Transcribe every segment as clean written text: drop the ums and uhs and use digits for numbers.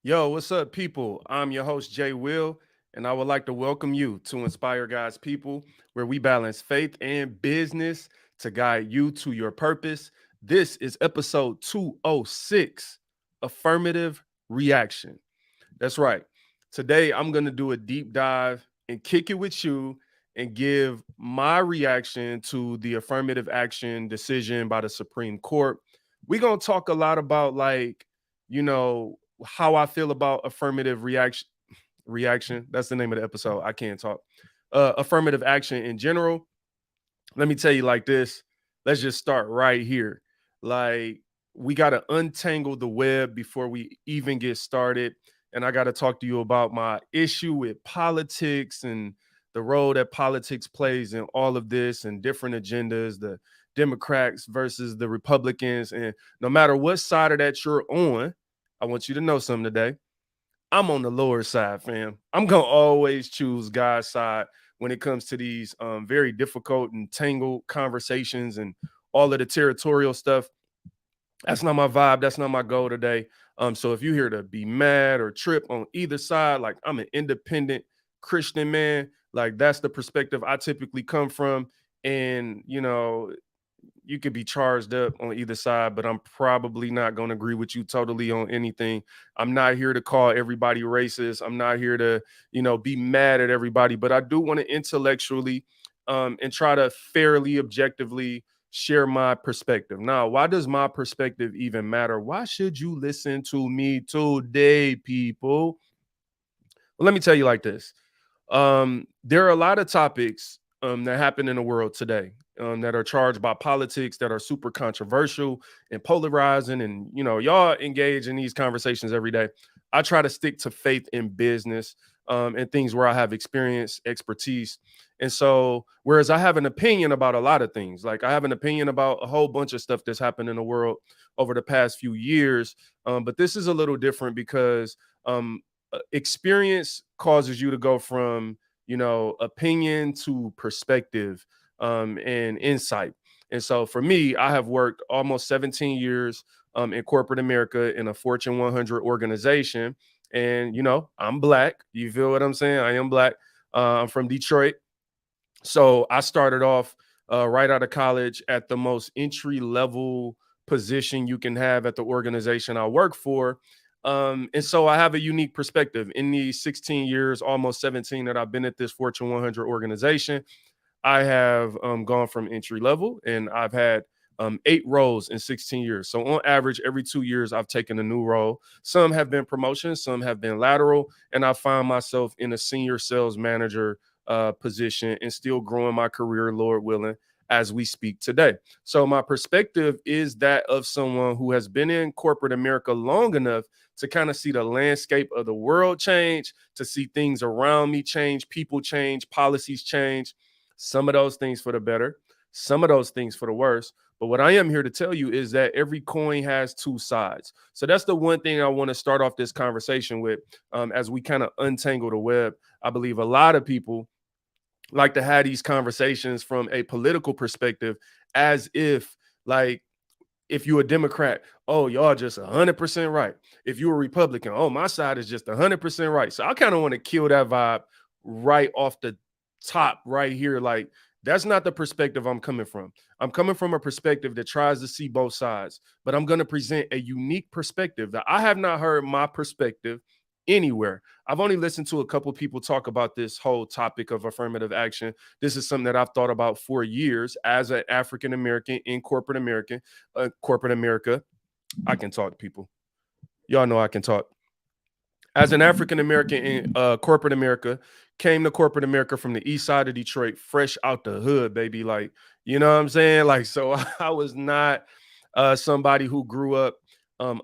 Yo, what's up, people? I'm your host, Jay Will, and I would like to welcome you to Inspire God's People, where we balance faith and business to guide you to your purpose. This is episode 206, Affirmative Reaction. That's right. Today, I'm going to do a deep dive and kick it with you and give my reaction to the affirmative action decision by the Supreme Court. We're going to talk a lot about, you know, how I feel about affirmative reaction. Reaction. That's the name of the episode. I can't talk. Affirmative action in general. Let me tell you like this. Let's just start right here. Like, we got to untangle the web before we even get started. And I got to talk to you about my issue with politics and the role that politics plays in all of this and different agendas, the Democrats versus the Republicans. And no matter what side of that you're on, I want you to know something today. I'm on the lower side, fam. I'm gonna always choose God's side when it comes to these very difficult and tangled conversations and all of the territorial stuff. That's not my vibe. That's not my goal today. So if you're here to be mad or trip on either side, like I'm an independent Christian man, like that's the perspective I typically come from. And you could be charged up on either side, but I'm probably not going to agree with you totally on anything. I'm not here to call everybody racist. I'm not here to, be mad at everybody, but I do want to intellectually and try to fairly, objectively share my perspective. Now, why does my perspective even matter? Why should you listen to me today, people? Well, let me tell you like this. There are a lot of topics that happen in the world today that are charged by politics that are super controversial and polarizing. And, y'all engage in these conversations every day. I try to stick to faith in business and things where I have experience, expertise. And so, whereas I have an opinion about a lot of things, like I have an opinion about a whole bunch of stuff that's happened in the world over the past few years. But this is a little different because experience causes you to go from opinion to perspective and insight. And so for me, I have worked almost 17 years in corporate America in a Fortune 100 organization. And I'm black. You feel what I'm saying? I am black. I'm from Detroit. So I started off right out of college at the most entry level position you can have at the organization I work for. And so I have a unique perspective in these 16 years, almost 17 that I've been at this Fortune 100 organization. I have gone from entry level and I've had 8 roles in 16 years. So on average, every 2 years, I've taken a new role. Some have been promotions, some have been lateral, and I find myself in a senior sales manager position and still growing my career, Lord willing, as we speak today. So my perspective is that of someone who has been in corporate America long enough to kind of see the landscape of the world change, to see things around me change, people change, policies change, some of those things for the better, some of those things for the worse. But what I am here to tell you is that every coin has two sides. So that's the one thing I want to start off this conversation with as we kind of untangle the web. I believe a lot of people like to have these conversations from a political perspective as if, like, if you're a Democrat, oh, y'all just 100% right. If you're a Republican, oh, my side is just 100% right. So I kind of want to kill that vibe right off the top right here. Like, that's not the perspective I'm coming from. I'm coming from a perspective that tries to see both sides, but I'm going to present a unique perspective that I have not heard my perspective anywhere. I've only listened to a couple of people talk about this whole topic of affirmative action. This is something that I've thought about for years as an African American in corporate America. I can talk, people. Y'all know I can talk. As an African American in corporate America, came to corporate America from the east side of Detroit, fresh out the hood, baby. Like, you know what I'm saying? Like, so I was not somebody who grew up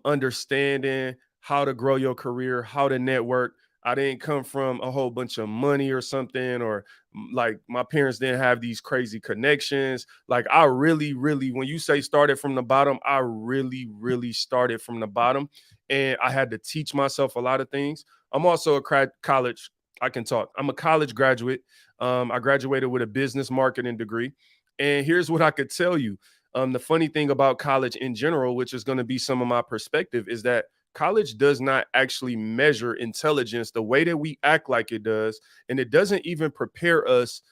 understanding how to grow your career, how to network. I didn't come from a whole bunch of money or something, or like my parents didn't have these crazy connections. Like, I really, really, when you say started from the bottom, I really, really started from the bottom. And I had to teach myself a lot of things. I'm also a college. I can talk. I'm a college graduate. I graduated with a business marketing degree. And here's what I could tell you. The funny thing about college in general, which is going to be some of my perspective, is that college does not actually measure intelligence the way that we act like it does, and it doesn't even prepare us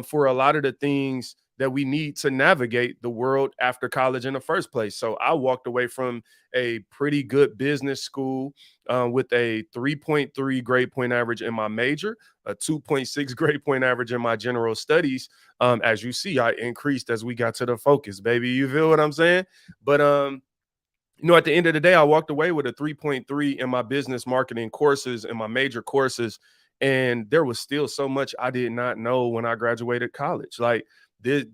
for a lot of the things that we need to navigate the world after college in the first place. So I walked away from a pretty good business school with a 3.3 grade point average in my major, a 2.6 grade point average in my general studies. As you see, I increased as we got to the focus, baby. You feel what I'm saying? But at the end of the day, I walked away with a 3.3 in my business marketing courses and my major courses. And there was still so much I did not know when I graduated college. Like this,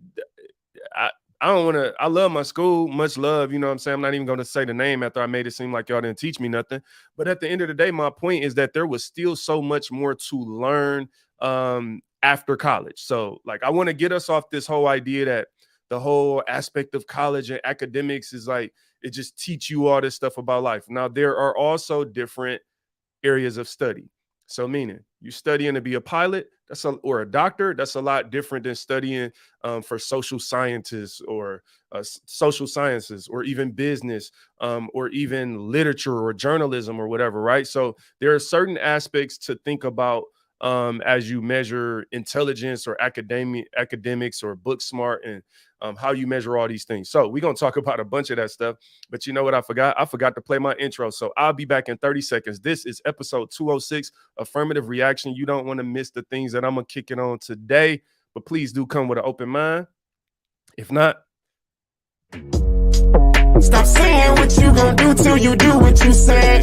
I, I don't want to, I love my school, much love. You know what I'm saying? I'm not even going to say the name after I made it seem like y'all didn't teach me nothing. But at the end of the day, my point is that there was still so much more to learn after college. So, like, I want to get us off this whole idea that the whole aspect of college and academics is like, it just teach you all this stuff about life. Now, there are also different areas of study. So, meaning you studying to be a pilot, or a doctor, that's a lot different than studying for social scientists or social sciences or even business or even literature or journalism or whatever, right? So, there are certain aspects to think about as you measure intelligence or academics or book smart and how you measure all these things. So we're going to talk about a bunch of that stuff. But you know what I forgot? I forgot to play my intro. So I'll be back in 30 seconds. This is episode 206, Affirmative Reaction. You don't want to miss the things that I'm going to kick it on today. But please do come with an open mind. If not, stop saying what you gonna do till you do what you said.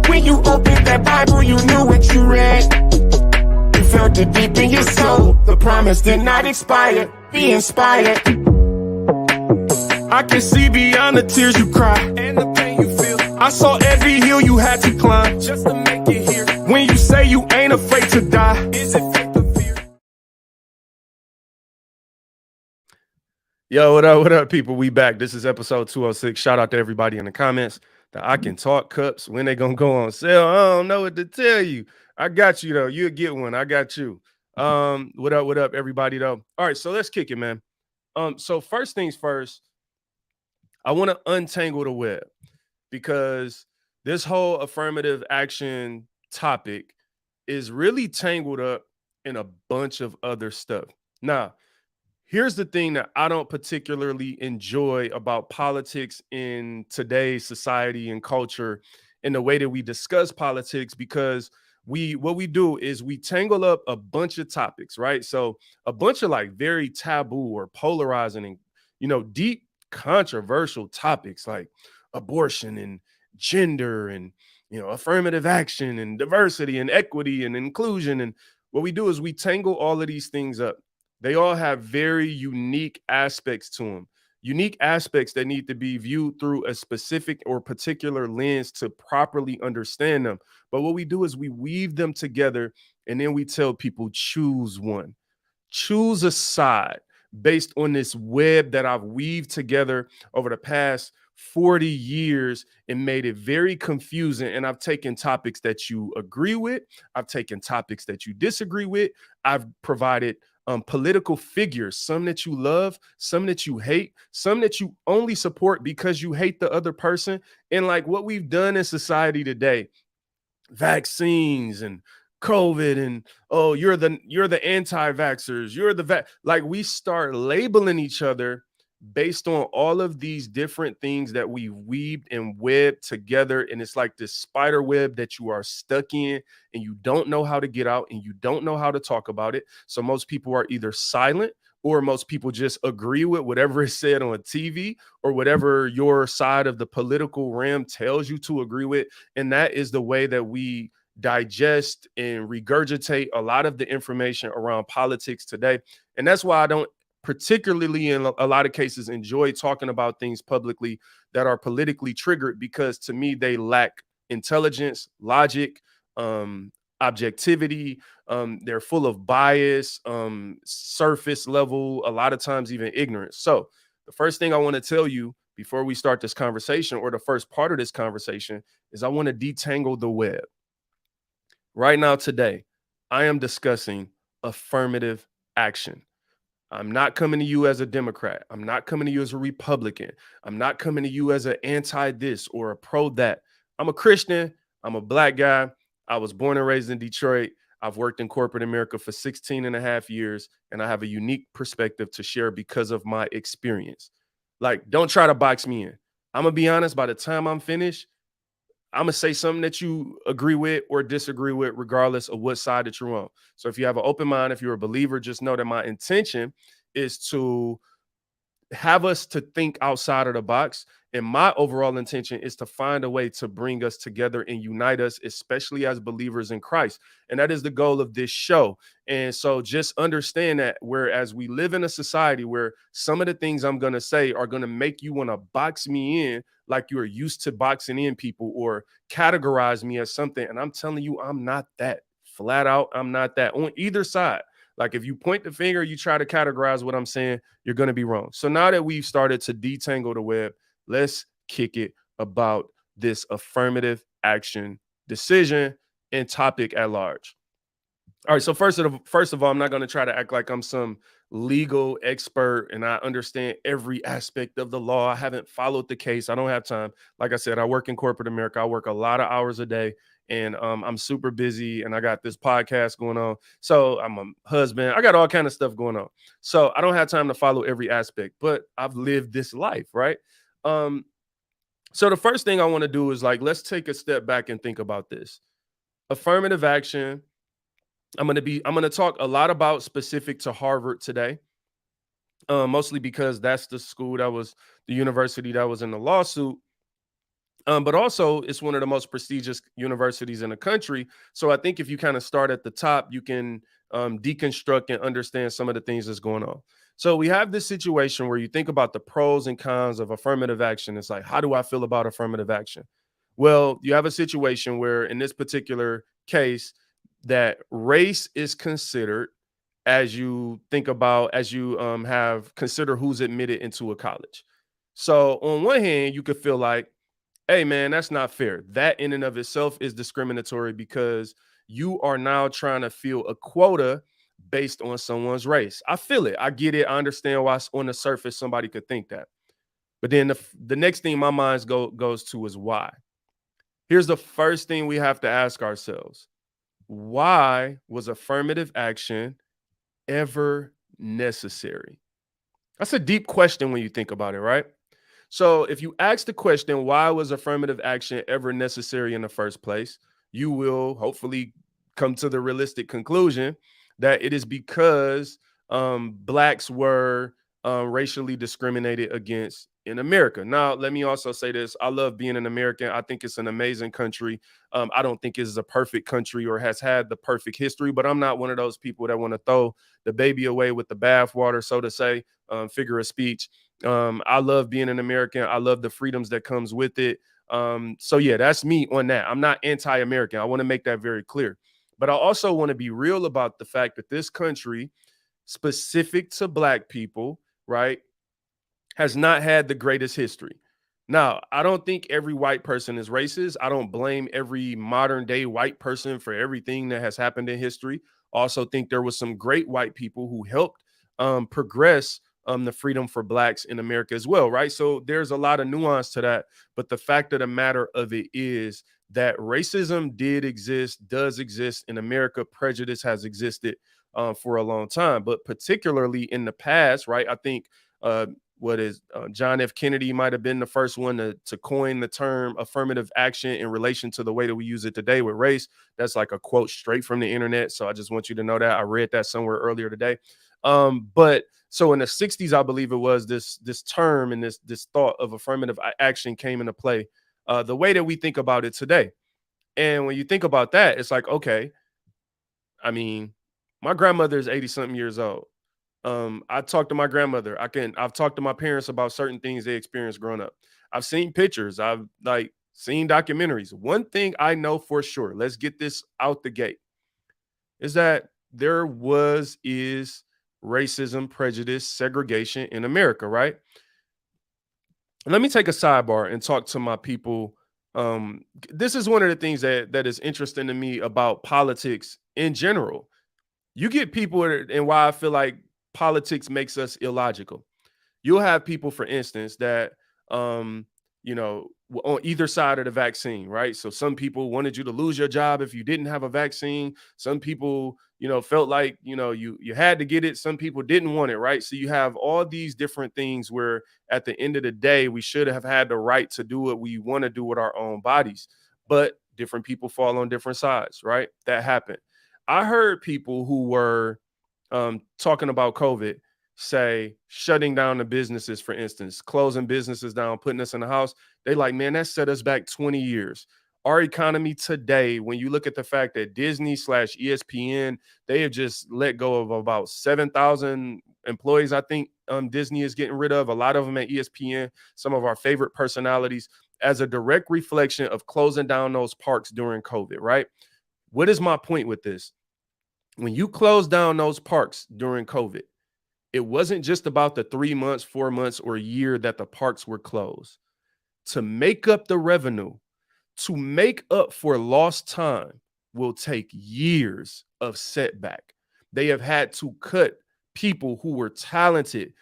When you opened that Bible, you knew what you read. You felt it deep in your soul. The promise did not expire. Be inspired. I can see beyond the tears you cry and the pain you feel. I saw every hill you had to climb just to make it here. When you say you ain't afraid to die, is it faith or fear? Yo, what up, people? We back. This is episode 206. Shout out to everybody in the comments. The I Can Talk cups, when they gonna go on sale? I don't know what to tell you. I got you though. You'll get one. I got you. What up, everybody though? All right, so let's kick it, man. So first things first, I want to untangle the web because this whole affirmative action topic is really tangled up in a bunch of other stuff. Now, here's the thing that I don't particularly enjoy about politics in today's society and culture and the way that we discuss politics, because what we do is we tangle up a bunch of topics, right? So a bunch of like very taboo or polarizing and deep controversial topics like abortion and gender and affirmative action and diversity and equity and inclusion. And what we do is we tangle all of these things up. They all have very unique aspects to them, unique aspects that need to be viewed through a specific or particular lens to properly understand them. But what we do is we weave them together and then we tell people, choose one, choose a side based on this web that I've weaved together over the past 40 years and made it very confusing. And I've taken topics that you agree with, I've taken topics that you disagree with, I've provided political figures, some that you love, some that you hate, some that you only support because you hate the other person. And like what we've done in society today, vaccines and COVID and you're the anti-vaxxers, you're the like we start labeling each other based on all of these different things that we weaved and webbed together. And it's like this spider web that you are stuck in and you don't know how to get out and you don't know how to talk about it. So most people are either silent or most people just agree with whatever is said on TV or whatever your side of the political realm tells you to agree with. And that is the way that we digest and regurgitate a lot of the information around politics today. And that's why I don't particularly in a lot of cases enjoy talking about things publicly that are politically triggered, because to me they lack intelligence, logic, objectivity. They're full of bias, surface level, a lot of times even ignorance. So the first thing I want to tell you before we start this conversation, or the first part of this conversation, is I want to detangle the web. Right now today, I am discussing affirmative action. I'm not coming to you as a Democrat. I'm not coming to you as a Republican. I'm not coming to you as an anti this or a pro that. I'm a Christian. I'm a black guy. I was born and raised in Detroit. I've worked in corporate America for 16 and a half years, and I have a unique perspective to share because of my experience. Like, don't try to box me in. I'm going to be honest, by the time I'm finished, I'm gonna say something that you agree with or disagree with, regardless of what side that you're on. So if you have an open mind, if you're a believer, just know that my intention is to have us to think outside of the box. And my overall intention is to find a way to bring us together and unite us, especially as believers in Christ. And that is the goal of this show. And so just understand that whereas we live in a society where some of the things I'm going to say are going to make you want to box me in like you're used to boxing in people or categorize me as something. And I'm telling you, I'm not that. Flat out, I'm not that on either side. Like if you point the finger, you try to categorize what I'm saying, you're going to be wrong. So now that we've started to detangle the web, let's kick it about this affirmative action decision and topic at large. All right. So first of all, I'm not going to try to act like I'm some legal expert and I understand every aspect of the law. I haven't followed the case. I don't have time. Like I said, I work in corporate America. I work a lot of hours a day, and I'm super busy. And I got this podcast going on. So I'm a husband. I got all kind of stuff going on. So I don't have time to follow every aspect. But I've lived this life, right? Um, so the first thing I want to do is like let's take a step back and think about this. Affirmative action. I'm gonna talk a lot about specific to Harvard today, mostly because that's the university that was in the lawsuit. But also it's one of the most prestigious universities in the country. So I think if you kind of start at the top, you can deconstruct and understand some of the things that's going on. So we have this situation where you think about the pros and cons of affirmative action. It's like, how do I feel about affirmative action? Well, you have a situation where in this particular case, that race is considered as you think about as you have consider who's admitted into a college. So on one hand, you could feel like, hey man, that's not fair. That in and of itself is discriminatory because you are now trying to fill a quota based on someone's race. I feel it. I get it. I understand why on the surface somebody could think that. But then the next thing my mind goes to is why. Here's the first thing we have to ask ourselves. Why was affirmative action ever necessary? That's a deep question when you think about it, right? So if you ask the question, why was affirmative action ever necessary in the first place? You will hopefully come to the realistic conclusion that it is because blacks were racially discriminated against in America. Now, let me also say this. I love being an American. I think it's an amazing country. I don't think it's a perfect country or has had the perfect history, but I'm not one of those people that want to throw the baby away with the bathwater, so to say, figure of speech. I love being an American. I love the freedoms that comes with it. So yeah, that's me on that. I'm not anti-American. I want to make that very clear. But I also want to be real about the fact that this country, specific to black people, right, has not had the greatest history. Now, I don't think every white person is racist. I don't blame every modern day white person for everything that has happened in history. Also think there was some great white people who helped progress the freedom for blacks in America as well, right? So there's a lot of nuance to that. But the fact of the matter of it is that racism did exist, does exist in America. Prejudice has existed for a long time, but particularly in the past, right? I think uh, John F. Kennedy might have been the first one to coin the term affirmative action in relation to the way that we use it today with race. That's like a quote straight from the internet. So I just want you to know that. I read that somewhere earlier today. But so in the 60s, I believe it was this term and this thought of affirmative action came into play the way that we think about it today. And when you think about that, it's like, okay, I mean, my grandmother is 80 something years old. I talked to my grandmother. I've talked to my parents about certain things they experienced growing up. I've seen pictures. I've like seen documentaries. One thing I know for sure, let's get this out the gate, is that is racism, prejudice, segregation in America, right? Let me take a sidebar and talk to my people. This is one of the things that is interesting to me about politics in general. You get people, and why I feel like politics makes us illogical. You'll have people, for instance, that on either side of the vaccine, right? So some people wanted you to lose your job if you didn't have a vaccine. Some people, felt like, you had to get it. Some people didn't want it, right? So you have all these different things where at the end of the day, we should have had the right to do what we want to do with our own bodies. But different people fall on different sides, right? That happened. I heard people who were talking about COVID say shutting down the businesses, for instance, closing businesses down, putting us in the house. They like, man, that set us back 20 years. Our economy today, when you look at the fact that Disney / ESPN, they have just let go of about 7,000 employees. I think Disney is getting rid of a lot of them at ESPN, some of our favorite personalities, as a direct reflection of closing down those parks during COVID, right? What is my point with this? When you close down those parks during COVID, it wasn't just about the 3 months, 4 months, or a year that the parks were closed. To make up the revenue, to make up for lost time, will take years of setback. They have had to cut people who were talented,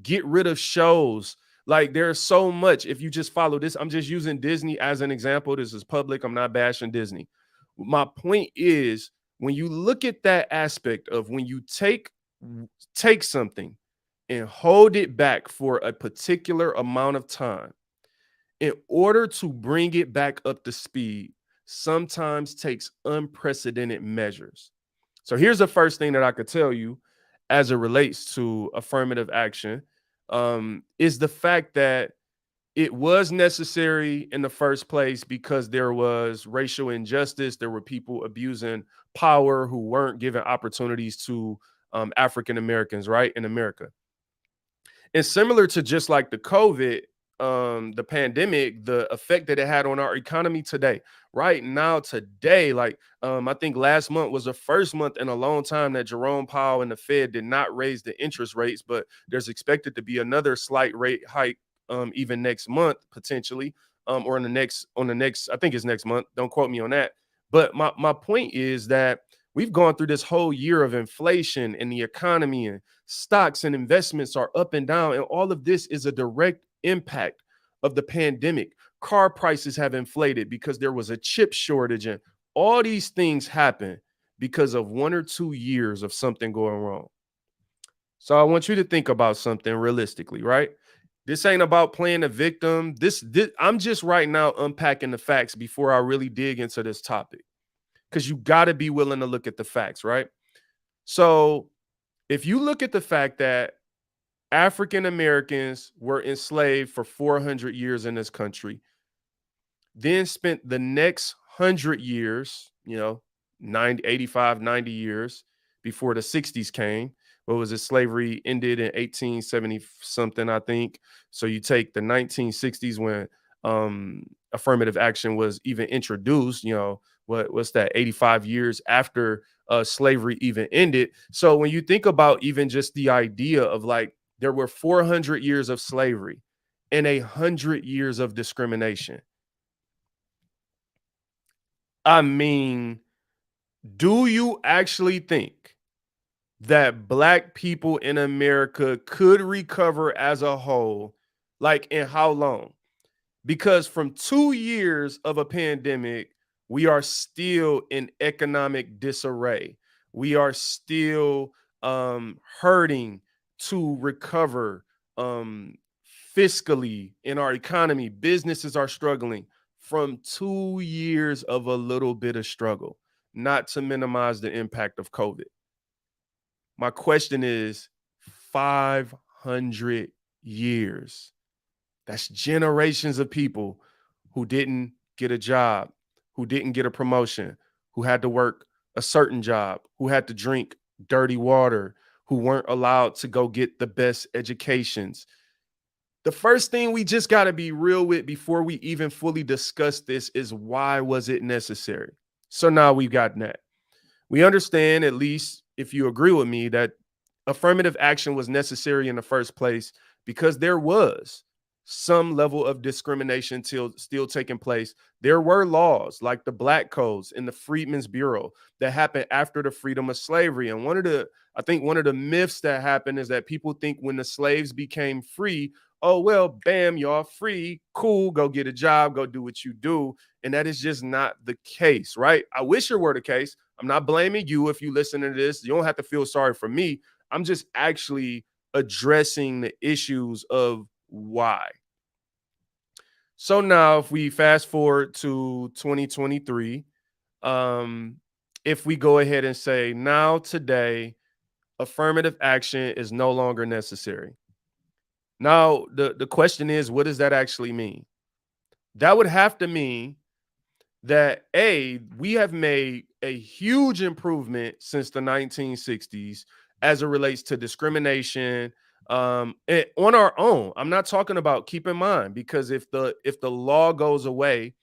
get rid of shows. Like, there's so much. If you just follow this, I'm just using Disney as an example. This is public. I'm not bashing Disney. My point is, when you look at that aspect of when you take something and hold it back for a particular amount of time, in order to bring it back up to speed, sometimes takes unprecedented measures. So here's the first thing that I could tell you as it relates to affirmative action, is the fact that it was necessary in the first place because there was racial injustice. There were people abusing power who weren't given opportunities to African Americans, right, in America. And similar to just like the COVID, the pandemic, the effect that it had on our economy today, right now, today, like I think last month was the first month in a long time that Jerome Powell and the Fed did not raise the interest rates, but there's expected to be another slight rate hike even next month potentially, or on the next, I think it's next month. Don't quote me on that. But my point is that we've gone through this whole year of inflation and the economy, and stocks and investments are up and down. And all of this is a direct impact of the pandemic. Car prices have inflated because there was a chip shortage. And all these things happen because of 1 or 2 years of something going wrong. So I want you to think about something realistically, right? This ain't about playing a victim. This I'm just right now unpacking the facts before I really dig into this topic, because you got to be willing to look at the facts, right? So if you look at the fact that African Americans were enslaved for 400 years in this country, then spent the next 100 years, 90, 85, 90 years before the 60s came. What was it? Slavery ended in 1870 something, I think. So you take the 1960s when affirmative action was even introduced, what's that, 85 years after slavery even ended. So when you think about even just the idea of like, there were 400 years of slavery and 100 years of discrimination. I mean, do you actually think that Black people in America could recover as a whole? Like, in how long? Because from 2 years of a pandemic, we are still in economic disarray. We are still hurting to recover fiscally in our economy. Businesses are struggling from 2 years of a little bit of struggle, not to minimize the impact of COVID. My question is 500 years. That's generations of people who didn't get a job, who didn't get a promotion, who had to work a certain job, who had to drink dirty water, who weren't allowed to go get the best educations. The first thing we just got to be real with before we even fully discuss this is, why was it necessary? So now we've gotten that. We understand, at least if you agree with me, that affirmative action was necessary in the first place because there was some level of discrimination still taking place. There were laws like the Black Codes and the Freedmen's Bureau that happened after the freedom of slavery. And I think one of the myths that happened is that people think when the slaves became free, oh, well, bam, y'all free, cool, go get a job, go do what you do. And that is just not the case, right? I wish it were the case. I'm not blaming you if you listen to this. You don't have to feel sorry for me. I'm just actually addressing the issues of why. So now, if we fast forward to 2023, um, if we go ahead and say now today, affirmative action is no longer necessary. Now, the question is, what does that actually mean? That would have to mean that we have made a huge improvement since the 1960s as it relates to discrimination on our own. I'm not talking about, keep in mind, because if the law goes away,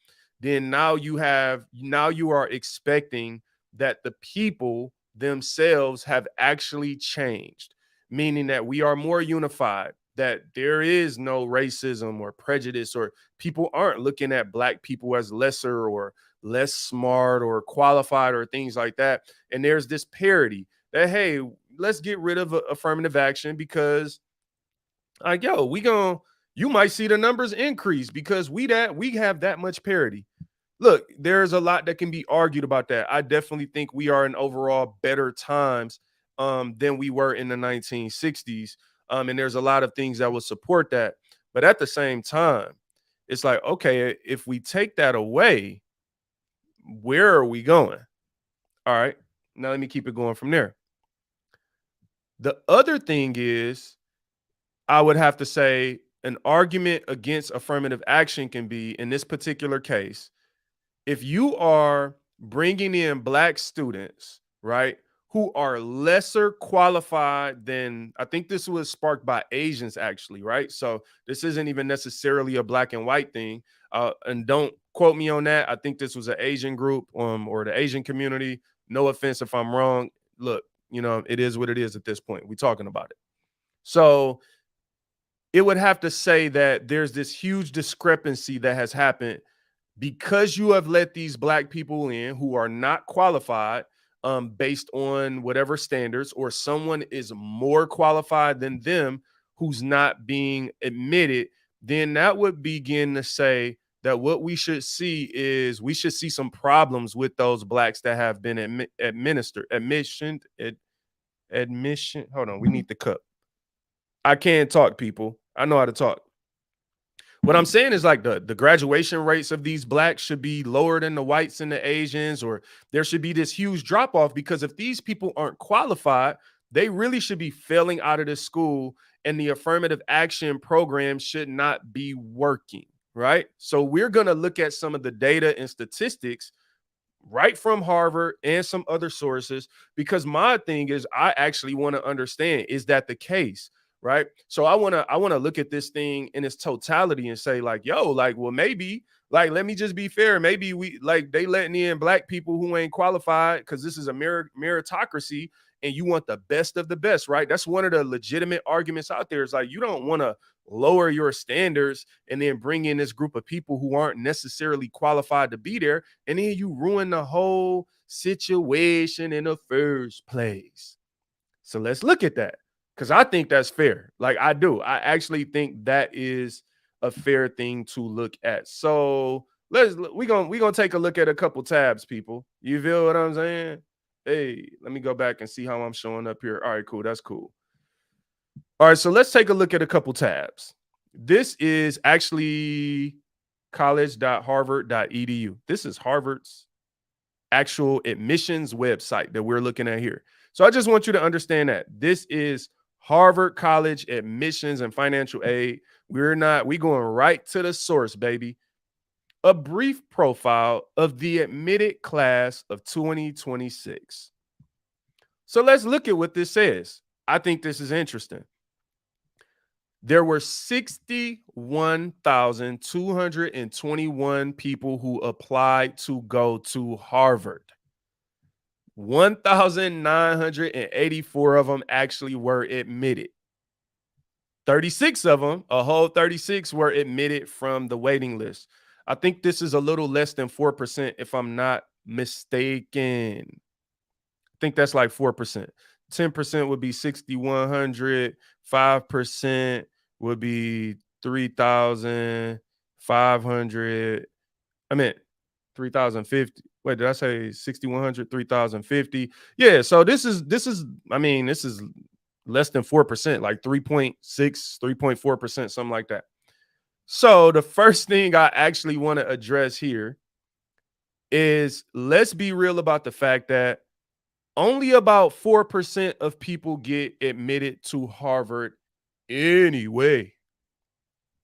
then now you are expecting that the people themselves have actually changed, meaning that we are more unified, that there is no racism or prejudice, or people aren't looking at black people as lesser or less smart or qualified or things like that. And there's this parity that, hey, let's get rid of affirmative action because, like, yo, you might see the numbers increase because we have that much parity. Look, there's a lot that can be argued about that. I definitely think we are in overall better times than we were in the 1960s. And there's a lot of things that will support that. But at the same time, it's like, okay, if we take that away, where are we going? All right. Now let me keep it going from there. The other thing is, I would have to say an argument against affirmative action can be, in this particular case, if you are bringing in black students, right, who are lesser qualified than, I think this was sparked by Asians actually, right? So this isn't even necessarily a black and white thing. And don't quote me on that. I think this was an Asian group or the Asian community. No offense if I'm wrong. Look, it is what it is at this point. We're talking about it. So it would have to say that there's this huge discrepancy that has happened because you have let these black people in who are not qualified based on whatever standards, or someone is more qualified than them who's not being admitted. Then that would begin to say that what we should see is we should see some problems with those blacks that have been admission. Hold on, we need the cup. I can't talk, people. I know how to talk. What I'm saying is, like, the graduation rates of these blacks should be lower than the whites and the Asians, or there should be this huge drop off, because if these people aren't qualified, they really should be failing out of the school, and the affirmative action program should not be working, right? So we're going to look at some of the data and statistics right from Harvard and some other sources, because my thing is, I actually want to understand, is that the case? Right. So I want to look at this thing in its totality and say, like, yo, like, well, maybe, like, let me just be fair. Maybe they letting in black people who ain't qualified because this is a meritocracy and you want the best of the best. Right. That's one of the legitimate arguments out there. Is like, you don't want to lower your standards and then bring in this group of people who aren't necessarily qualified to be there. And then you ruin the whole situation in the first place. So let's look at that, because I think that's fair. Like, I do. I actually think that is a fair thing to look at. So we're gonna take a look at a couple tabs, people. You feel what I'm saying? Hey, let me go back and see how I'm showing up here. All right, cool. That's cool. All right, so let's take a look at a couple tabs. This is actually college.harvard.edu. This is Harvard's actual admissions website that we're looking at here. So I just want you to understand that this is Harvard College admissions and financial aid. We going right to the source, baby. A brief profile of the admitted class of 2026. So let's look at what this says. I think this is interesting. There were 61,221 people who applied to go to Harvard. 1,984 of them actually were admitted. 36 of them, a whole 36, were admitted from the waiting list. I think this is a little less than 4%, if I'm not mistaken. I think that's like 4%. 10% would be 6,100. 5% would be 3,500. I meant 3,050. Wait, did I say 6,100, 3,050? Yeah. So this is less than 4%, like 3.6, 3.4%, something like that. So the first thing I actually want to address here is, let's be real about the fact that only about 4% of people get admitted to Harvard anyway.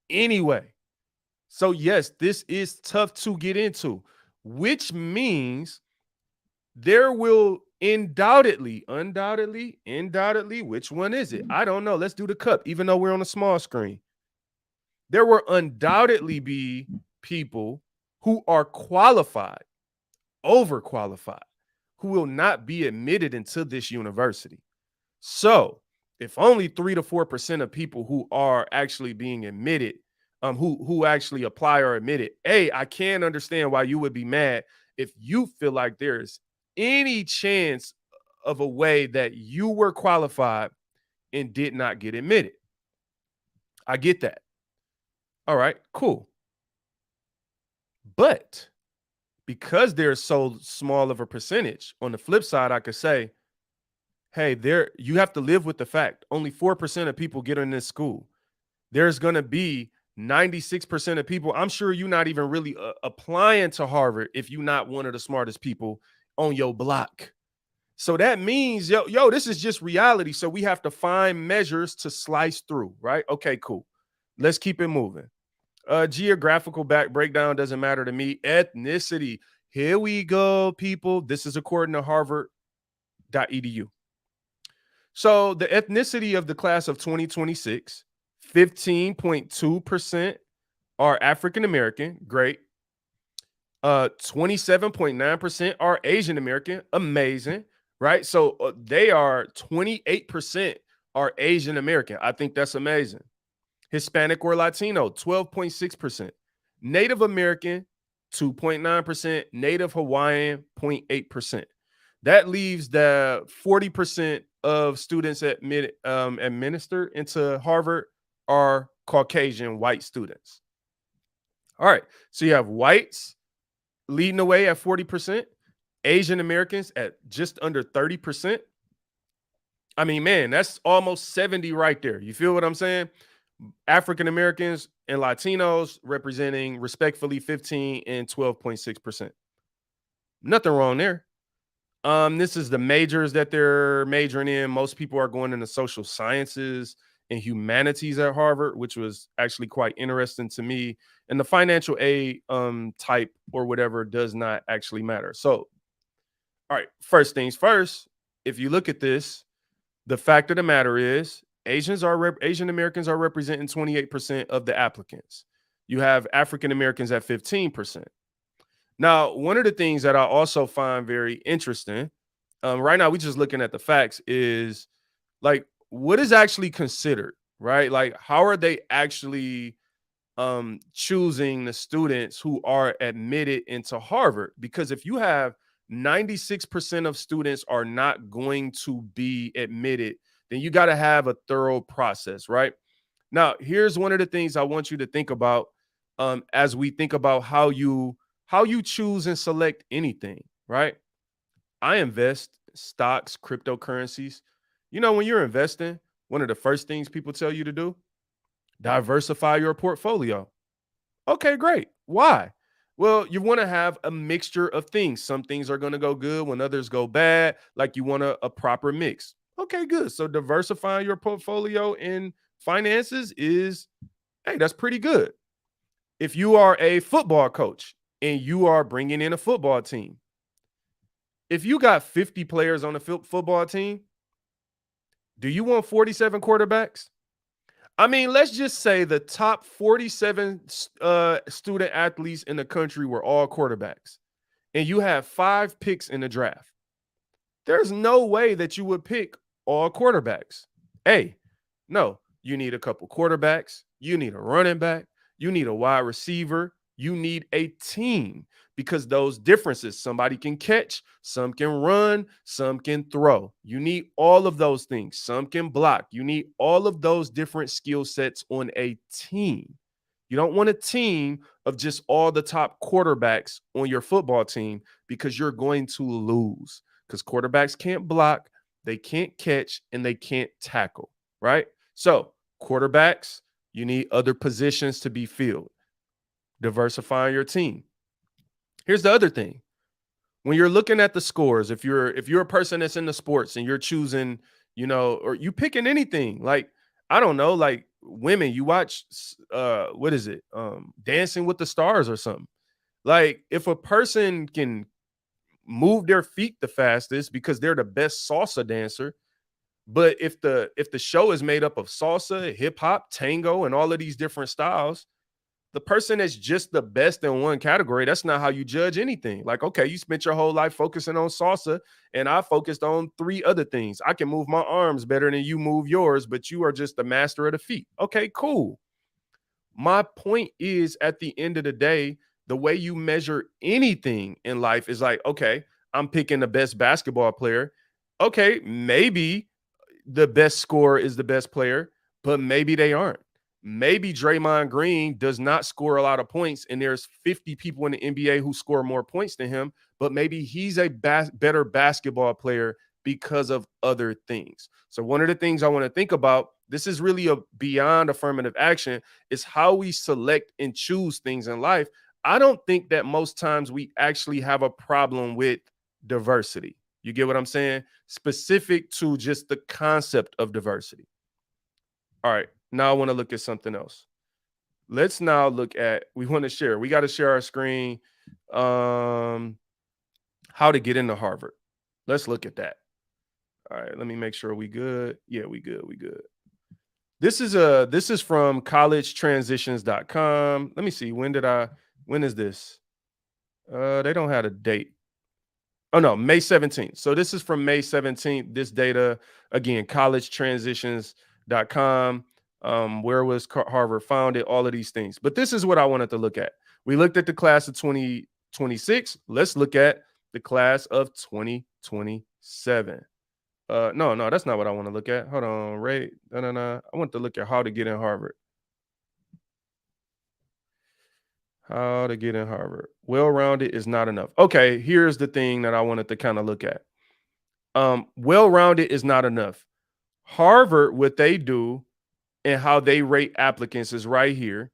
Anyway. So, yes, this is tough to get into, which means there will undoubtedly, which one is it? I don't know. Let's do the cup, even though we're on a small screen. There will undoubtedly be people who are qualified, overqualified, who will not be admitted into this university. So, if only 3 to 4% of people who are actually being admitted, who actually apply or admitted, I can understand why you would be mad if you feel like there's any chance of a way that you were qualified and did not get admitted. I get that. All right, cool. But because there's so small of a percentage, on the flip side, I could say, hey, you have to live with the fact only 4% of people get in this school. There's going to be 96% of people. I'm sure you're not even really applying to Harvard if you're not one of the smartest people on your block. So that means, this is just reality. So we have to find measures to slice through, right? Okay, cool. Let's keep it moving. Geographical breakdown doesn't matter to me. Ethnicity. Here we go, people. This is according to harvard.edu. So the ethnicity of the class of 2026, 15.2% are African American. Great. 27.9% are Asian American. Amazing. Right? So they are 28% are Asian American. I think that's amazing. Hispanic or Latino, 12.6%. Native American, 2.9%. Native Hawaiian, 0.8%. That leaves the 40% of students administered into Harvard are Caucasian white students. All right. So you have whites leading the way at 40%, Asian Americans at just under 30%. I mean, man, that's almost 70 right there. You feel what I'm saying? African Americans and Latinos representing respectfully 15 and 12.6%. Nothing wrong there. This is the majors that they're majoring in. Most people are going into social sciences and humanities at Harvard, which was actually quite interesting to me. And the financial aid type or whatever does not actually matter. So, all right, first things first, if you look at this, the fact of the matter is Asian Americans are representing 28% of the applicants. You have African Americans at 15%. Now, one of the things that I also find very interesting, right now, we're just looking at the facts, is like, what is actually considered, right? Like, how are they actually choosing the students who are admitted into Harvard? Because if you have 96% of students are not going to be admitted, then you got to have a thorough process, right? Now, here's one of the things I want you to think about as we think about how you choose and select anything, right? I invest stocks, cryptocurrencies. You know, when you're investing, one of the first things people tell you to do, diversify your portfolio. Okay, great. Why? Well, you want to have a mixture of things. Some things are going to go good when others go bad. Like, you want a proper mix. Okay, good. So diversifying your portfolio in finances is, hey, that's pretty good. If you are a football coach and you are bringing in a football team, if you got 50 players on the football team, do you want 47 quarterbacks? I mean, let's just say the top 47 student athletes in the country were all quarterbacks, and you have 5 picks in the draft. There's no way that you would pick all quarterbacks. No, you need a couple quarterbacks. You need a running back. You need a wide receiver. You need a team because those differences, somebody can catch, some can run, some can throw. You need all of those things. Some can block. You need all of those different skill sets on a team. You don't want a team of just all the top quarterbacks on your football team because you're going to lose because quarterbacks can't block, they can't catch, and they can't tackle, right? So, quarterbacks, you need other positions to be filled. Diversifying your team. Here's the other thing. When you're looking at the scores, if you're a person that's in the sports and you're choosing, or you picking anything, like I don't know, like women, you watch what is it? Dancing with the Stars or something. Like if a person can move their feet the fastest because they're the best salsa dancer, but if the show is made up of salsa, hip hop, tango, and all of these different styles, the person that's just the best in one category, that's not how you judge anything. Like, okay, you spent your whole life focusing on salsa, and I focused on three other things. I can move my arms better than you move yours, but you are just the master of the feet. Okay, cool. My point is, at the end of the day, the way you measure anything in life is like, okay, I'm picking the best basketball player. Okay, maybe the best scorer is the best player, but maybe they aren't. Maybe Draymond Green does not score a lot of points, and there's 50 people in the NBA who score more points than him, but maybe he's a better basketball player because of other things. So one of the things I want to think about, this is really a beyond affirmative action, is how we select and choose things in life. I don't think that most times we actually have a problem with diversity. You get what I'm saying? Specific to just the concept of diversity. All right, now I want to look at something else. Let's now look at, we want to share. We got to share our screen. How to get into Harvard. Let's look at that. All right, let me make sure we good. Yeah, we good. We good. This is from collegetransitions.com. Let me see. When is this? They don't have a date. Oh no, May 17th. So this is from May 17th. This data, again, collegetransitions.com. Where was Harvard founded? All of these things. But this is what I wanted to look at. We looked at the class of 2026. Let's look at the class of 2027. No, that's not what I want to look at. Hold on, Ray. No. I want to look at how to get in Harvard. How to get in Harvard. Well-rounded is not enough. Okay, here's the thing that I wanted to kind of look at. Well-rounded is not enough. Harvard, what they do and how they rate applicants is right here.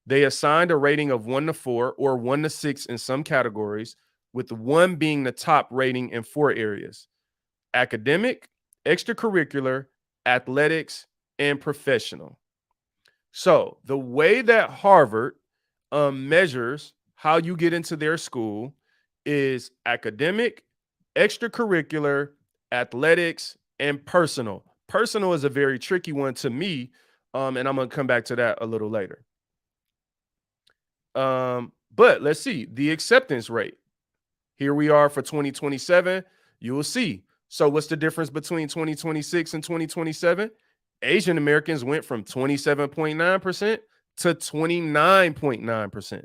They assigned a rating of 1 to 4 or 1 to 6 in some categories, with 1 being the top rating in 4 areas: academic, extracurricular, athletics, and professional. So the way that Harvard measures how you get into their school is academic, extracurricular, athletics, and personal. Personal is a very tricky one to me, and I'm going to come back to that a little later. But let's see the acceptance rate. Here we are for 2027. You will see. So what's the difference between 2026 and 2027? Asian Americans went from 27.9% to 29.9%.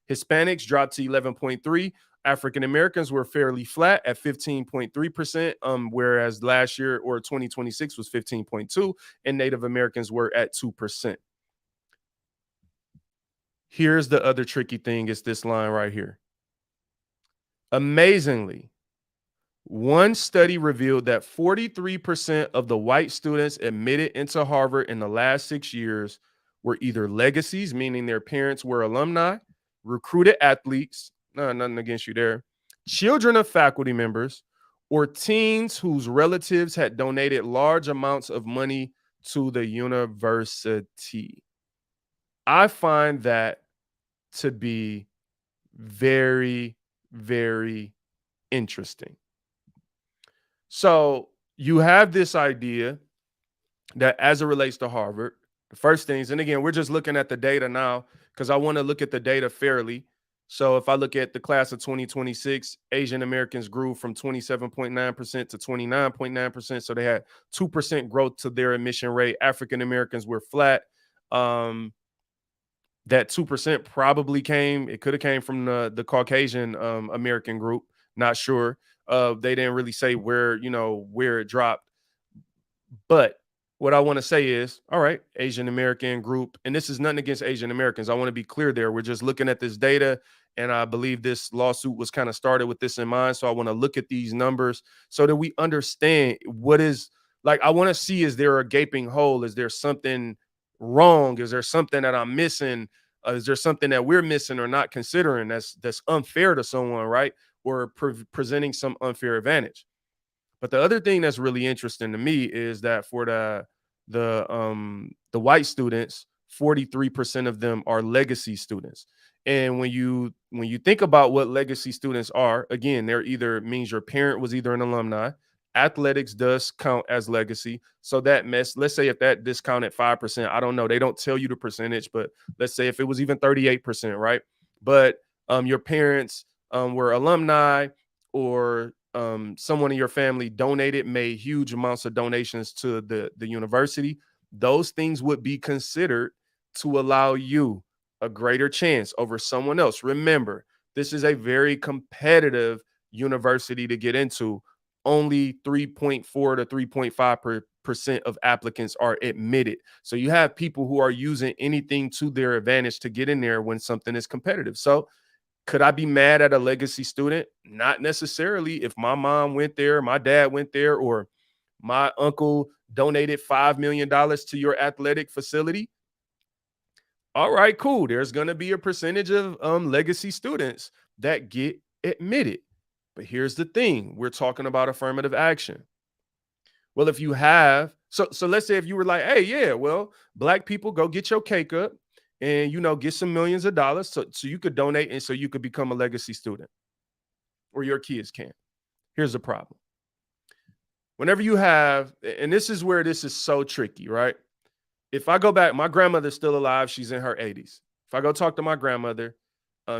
Hispanics dropped to 11.3%. African Americans were fairly flat at 15.3%, whereas last year or 2026 was 15.2%, and Native Americans were at 2%. Here's the other tricky thing, is this line right here. Amazingly, one study revealed that 43% of the white students admitted into Harvard in the last 6 years were either legacies, meaning their parents were alumni, recruited athletes, nothing against you there, children of faculty members, or teens whose relatives had donated large amounts of money to the university. I find that to be very, very interesting. So you have this idea that as it relates to Harvard, the first things, and again, we're just looking at the data now because I want to look at the data fairly. So if I look at the class of 2026, Asian Americans grew from 27.9% to 29.9%. So they had 2% growth to their admission rate. African Americans were flat. That 2% probably came, it could have came from the Caucasian American group. Not sure. They didn't really say where, where it dropped. But what I want to say is, all right, Asian American group, and this is nothing against Asian Americans. I want to be clear there. We're just looking at this data, and I believe this lawsuit was kind of started with this in mind. So I want to look at these numbers so that we understand what is like. I want to see, is there a gaping hole? Is there something wrong? Is there something that I'm missing? Is there something that we're missing or not considering that's unfair to someone, right? Or presenting some unfair advantage? But the other thing that's really interesting to me is that for the white students, 43% of them are legacy students. And when you think about what legacy students are, again, they're either means your parent was either an alumni. Athletics does count as legacy. So that let's say if that discounted 5%, I don't know. They don't tell you the percentage, but let's say if it was even 38%, right? But your parents were alumni, or someone in your family donated, made huge amounts of donations to the university, those things would be considered to allow you a greater chance over someone else. Remember, this is a very competitive university to get into. Only 3.4 to 3.5% of applicants are admitted. So you have people who are using anything to their advantage to get in there when something is competitive. So could I be mad at a legacy student? Not necessarily. If my mom went there, my dad went there, or my uncle donated $5 million to your athletic facility. All right, cool. There's going to be a percentage of legacy students that get admitted. But here's the thing. We're talking about affirmative action. Well, if you have, so let's say if you were like, hey, yeah, well, Black people, go get your cake up and, get some millions of dollars so you could donate and so you could become a legacy student, or your kids can. Here's the problem. Whenever you have, and this is where this is so tricky, right? If I go back, my grandmother's still alive. She's in her 80s. If I go talk to my grandmother,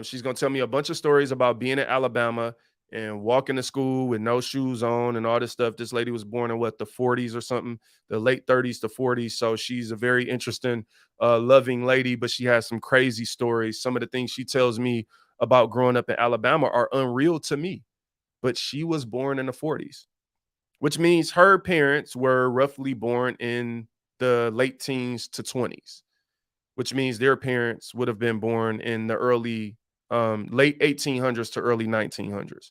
she's going to tell me a bunch of stories about being in Alabama and walking to school with no shoes on and all this stuff. This lady was born in the 40s or something, the late 30s to 40s. So she's a very interesting, loving lady, but she has some crazy stories. Some of the things she tells me about growing up in Alabama are unreal to me, but she was born in the 40s, which means her parents were roughly born in the late teens to 20s, which means their parents would have been born in the late 1800s to early 1900s.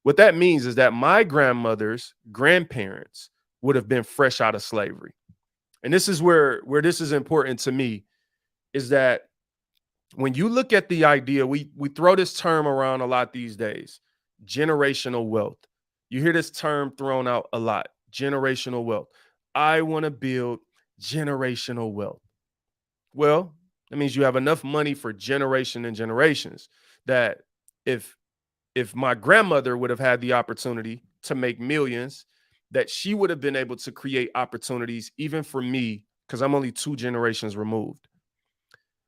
What that means is that my grandmother's grandparents would have been fresh out of slavery. And this is where this is important to me, is that when you look at the idea, we throw this term around a lot these days, generational wealth. You hear this term thrown out a lot, generational wealth. I want to build generational wealth. Well, that means you have enough money for generation and generations, that if my grandmother would have had the opportunity to make millions, that she would have been able to create opportunities even for me, because I'm only 2 generations removed.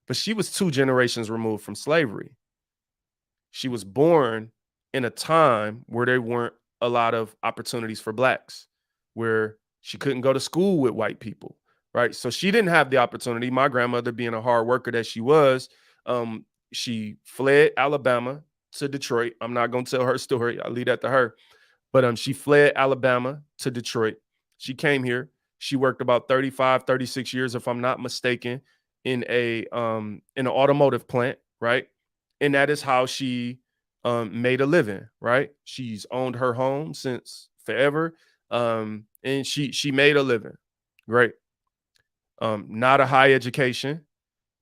But she was 2 generations removed from slavery. She was born in a time where there weren't a lot of opportunities for Blacks, where she couldn't go to school with white people, right? So she didn't have the opportunity. My grandmother, being a hard worker that she was, she fled Alabama to Detroit. I'm not going to tell her story. I'll leave that to her. But she fled Alabama to Detroit. She came here. She worked about 35, 36 years, if I'm not mistaken, in an automotive plant, right? And that is how she made a living, right? She's owned her home since forever. And she made a living. Great. Not a high education,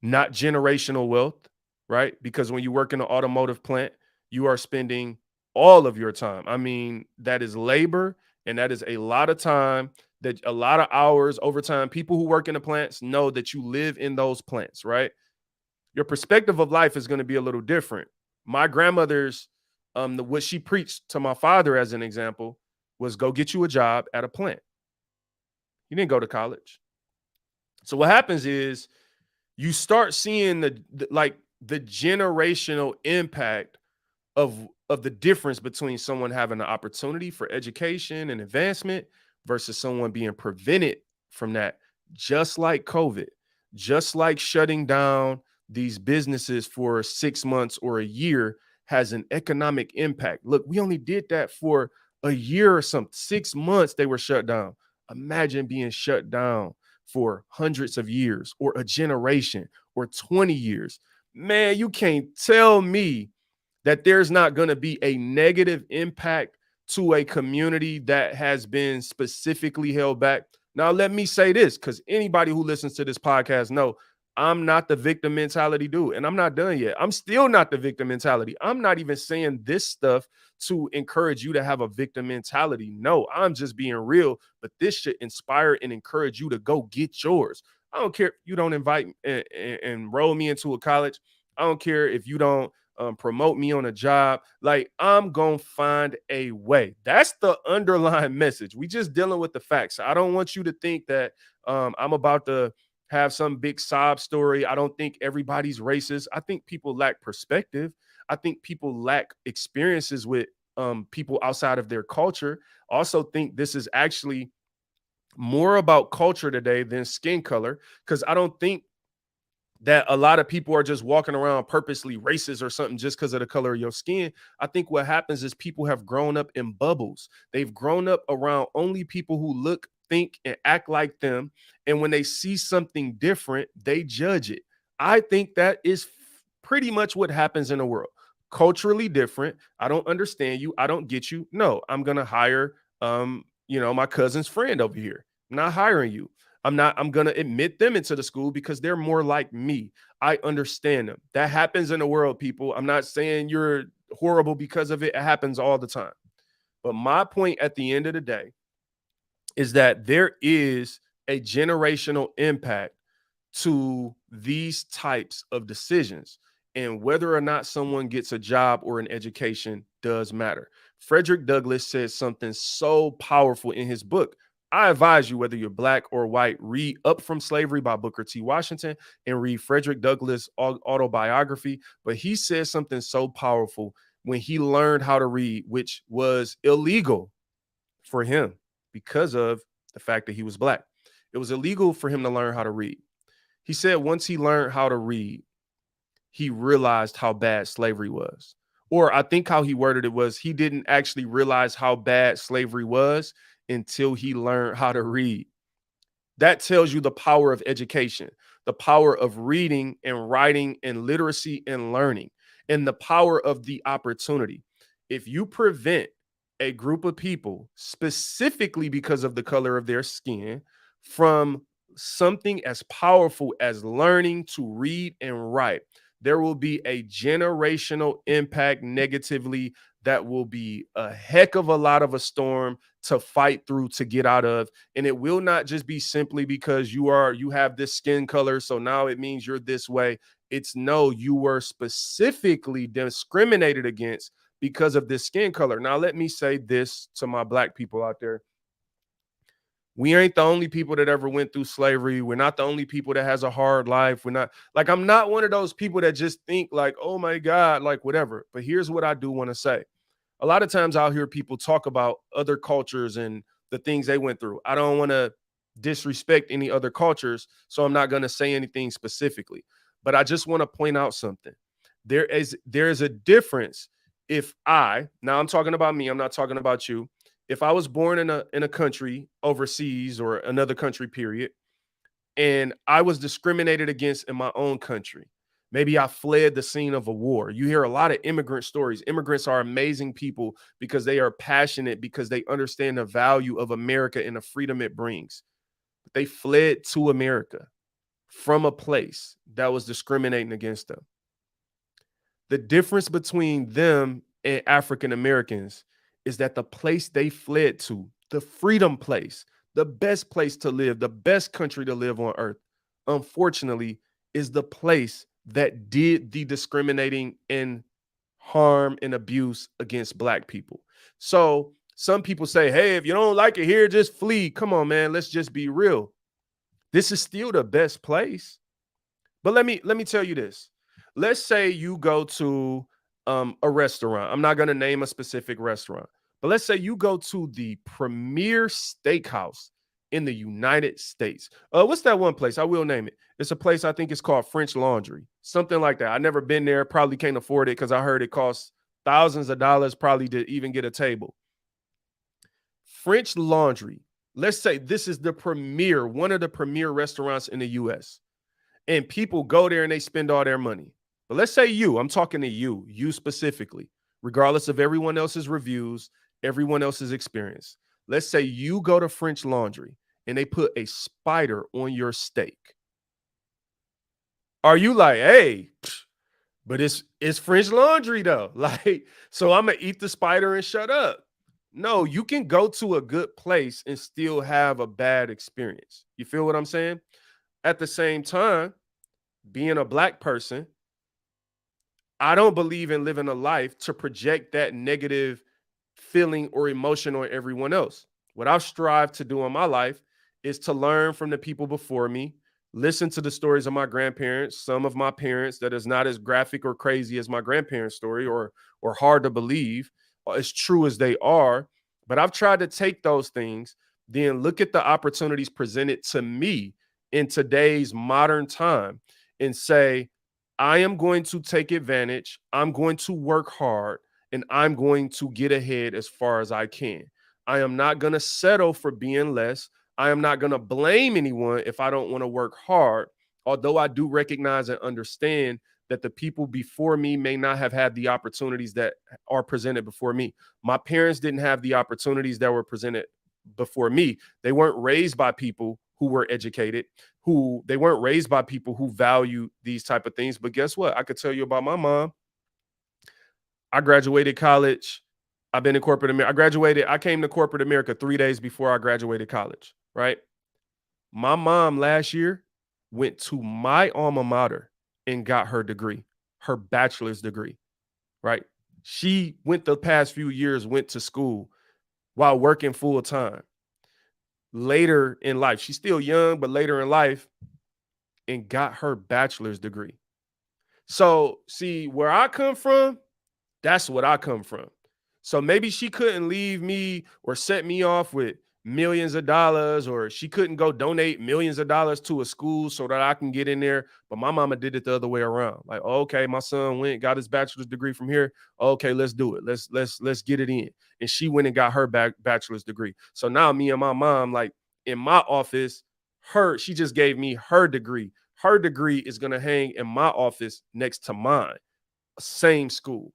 not generational wealth, right? Because when you work in an automotive plant, you are spending all of your time. I mean, that is labor, and that is a lot of time, that a lot of hours, overtime. People who work in the plants know that you live in those plants, right? Your perspective of life is going to be a little different. My grandmother's, what she preached to my father, as an example, was go get you a job at a plant. He didn't go to college. So what happens is you start seeing the generational impact of the difference between someone having the opportunity for education and advancement versus someone being prevented from that, just like COVID, just like shutting down these businesses for 6 months or a year has an economic impact. Look, we only did that for a year or something. 6 months they were shut down. Imagine being shut down for hundreds of years or a generation or 20 years. Man, you can't tell me that there's not going to be a negative impact to a community that has been specifically held back. Now, let me say this, because anybody who listens to this podcast know I'm not the victim mentality dude, and I'm not done yet. I'm still not the victim mentality. I'm not even saying this stuff to encourage you to have a victim mentality. No, I'm just being real, but this should inspire and encourage you to go get yours. I don't care if you don't invite and enroll me into a college. I don't care if you don't promote me on a job. Like, I'm gonna find a way. That's the underlying message. We just dealing with the facts. I don't want you to think that I'm about to have some big sob story. I don't think everybody's racist. I think people lack perspective. I think people lack experiences with people outside of their culture. Also think this is actually more about culture today than skin color, because I don't think that a lot of people are just walking around purposely racist or something just because of the color of your skin. I think what happens is people have grown up in bubbles. They've grown up around only people who look, think, and act like them. And when they see something different, they judge it. I think that is pretty much what happens in the world. Culturally different. I don't understand you. I don't get you. No, I'm gonna hire my cousin's friend over here. I'm not hiring you. I'm gonna admit them into the school because they're more like me. I understand them. That happens in the world, people. I'm not saying you're horrible because of it. It happens all the time. But my point at the end of the day is that there is a generational impact to these types of decisions. And whether or not someone gets a job or an education does matter. Frederick Douglass said something so powerful in his book. I advise you, whether you're black or white, read Up From Slavery by Booker T. Washington and read Frederick Douglass' autobiography. But he said something so powerful when he learned how to read, which was illegal for him because of the fact that he was black. It was illegal for him to learn how to read. He said once he learned how to read, he realized how bad slavery was. Or I think how he worded it was he didn't actually realize how bad slavery was until he learned how to read. That tells you the power of education, the power of reading and writing and literacy and learning, and the power of the opportunity. If you prevent a group of people, specifically because of the color of their skin, from something as powerful as learning to read and write, there will be a generational impact negatively that will be a heck of a lot of a storm to fight through, to get out of. And it will not just be simply because you have this skin color, so now it means you're this way. It's no, you were specifically discriminated against because of this skin color. Now, let me say this to my black people out there. We ain't the only people that ever went through slavery. We're not the only people that has a hard life. We're not, like, I'm not one of those people that just think like, oh my God, like whatever. But here's what I do want to say. A lot of times I'll hear people talk about other cultures and the things they went through. I don't want to disrespect any other cultures, so I'm not going to say anything specifically. But I just want to point out something. There is a difference. If now I'm talking about me, I'm not talking about you. If I was born in a country overseas or another country, period, and I was discriminated against in my own country, maybe I fled the scene of a war. You hear a lot of immigrant stories. Immigrants are amazing people because they are passionate, because they understand the value of America and the freedom it brings. But they fled to America from a place that was discriminating against them. The difference between them and African Americans is that the place they fled to, the freedom place, the best place to live, the best country to live on earth, unfortunately, is the place that did the discriminating and harm and abuse against black people. So some people say, hey, if you don't like it here, just flee. Come on, man. Let's just be real. This is still the best place. But let me tell you this. Let's say you go to a restaurant. I'm not going to name a specific restaurant, but let's say you go to the premier steakhouse in the United States. What's that one place? I will name it. It's a place I think it's called French Laundry, something like that. I never been there. Probably can't afford it because I heard it costs thousands of dollars probably to even get a table. French Laundry. Let's say this is the premier, one of the premier restaurants in the US. And people go there and they spend all their money. But let's say I'm talking to you specifically, regardless of everyone else's reviews, everyone else's experience. Let's say you go to French Laundry and they put a spider on your steak. Are you like, hey, but it's French Laundry though? Like, so I'm gonna eat the spider and shut up. No, you can go to a good place and still have a bad experience. You feel what I'm saying? At the same time, being a black person, I don't believe in living a life to project that negative feeling or emotion on everyone else. What I've strived to do in my life is to learn from the people before me, listen to the stories of my grandparents, some of my parents that is not as graphic or crazy as my grandparents' story or hard to believe, as true as they are. But I've tried to take those things, then look at the opportunities presented to me in today's modern time and say, I am going to take advantage. I'm going to work hard and I'm going to get ahead as far as I can. I am not going to settle for being less. I am not going to blame anyone if I don't want to work hard, although I do recognize and understand that the people before me may not have had the opportunities that are presented before me. My parents didn't have the opportunities that were presented before me. They weren't raised by people who were educated, who they weren't raised by people who value these type of things. But guess what? I could tell you about my mom. I graduated college. I've been in corporate America. I came to corporate America 3 days before I graduated college, right? My mom last year went to my alma mater and got her degree, her bachelor's degree, right? She went the past few years, went to school while working full time. Later in life, she's still young, but later in life, and got her bachelor's degree. So, see, where I come from, that's what I come from. So maybe she couldn't leave me or set me off with millions of dollars, or she couldn't go donate millions of dollars to a school so that I can get in there. But my mama did it the other way around. Like, okay, my son went, got his bachelor's degree from here. Okay, let's do it. Let's get it in. And she went and got her bachelor's degree. So now me and my mom, like in my office, she just gave me her degree. Her degree is gonna hang in my office next to mine. Same school.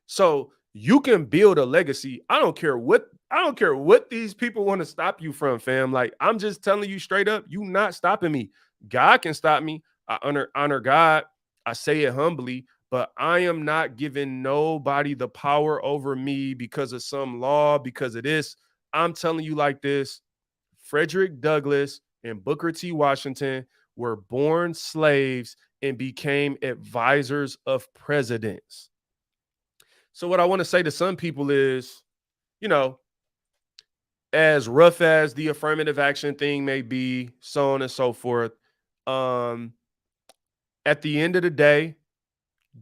So you can build a legacy. I don't care what these people want to stop you from, fam. Like, I'm just telling you straight up, you not stopping me. God can stop me. I honor God. I say it humbly, but I am not giving nobody the power over me because of some law, because of this. I'm telling you like this. Frederick Douglass and Booker T. Washington were born slaves and became advisors of presidents. So what I want to say to some people is, you know, as rough as the affirmative action thing may be, so on and so forth, um, at the end of the day,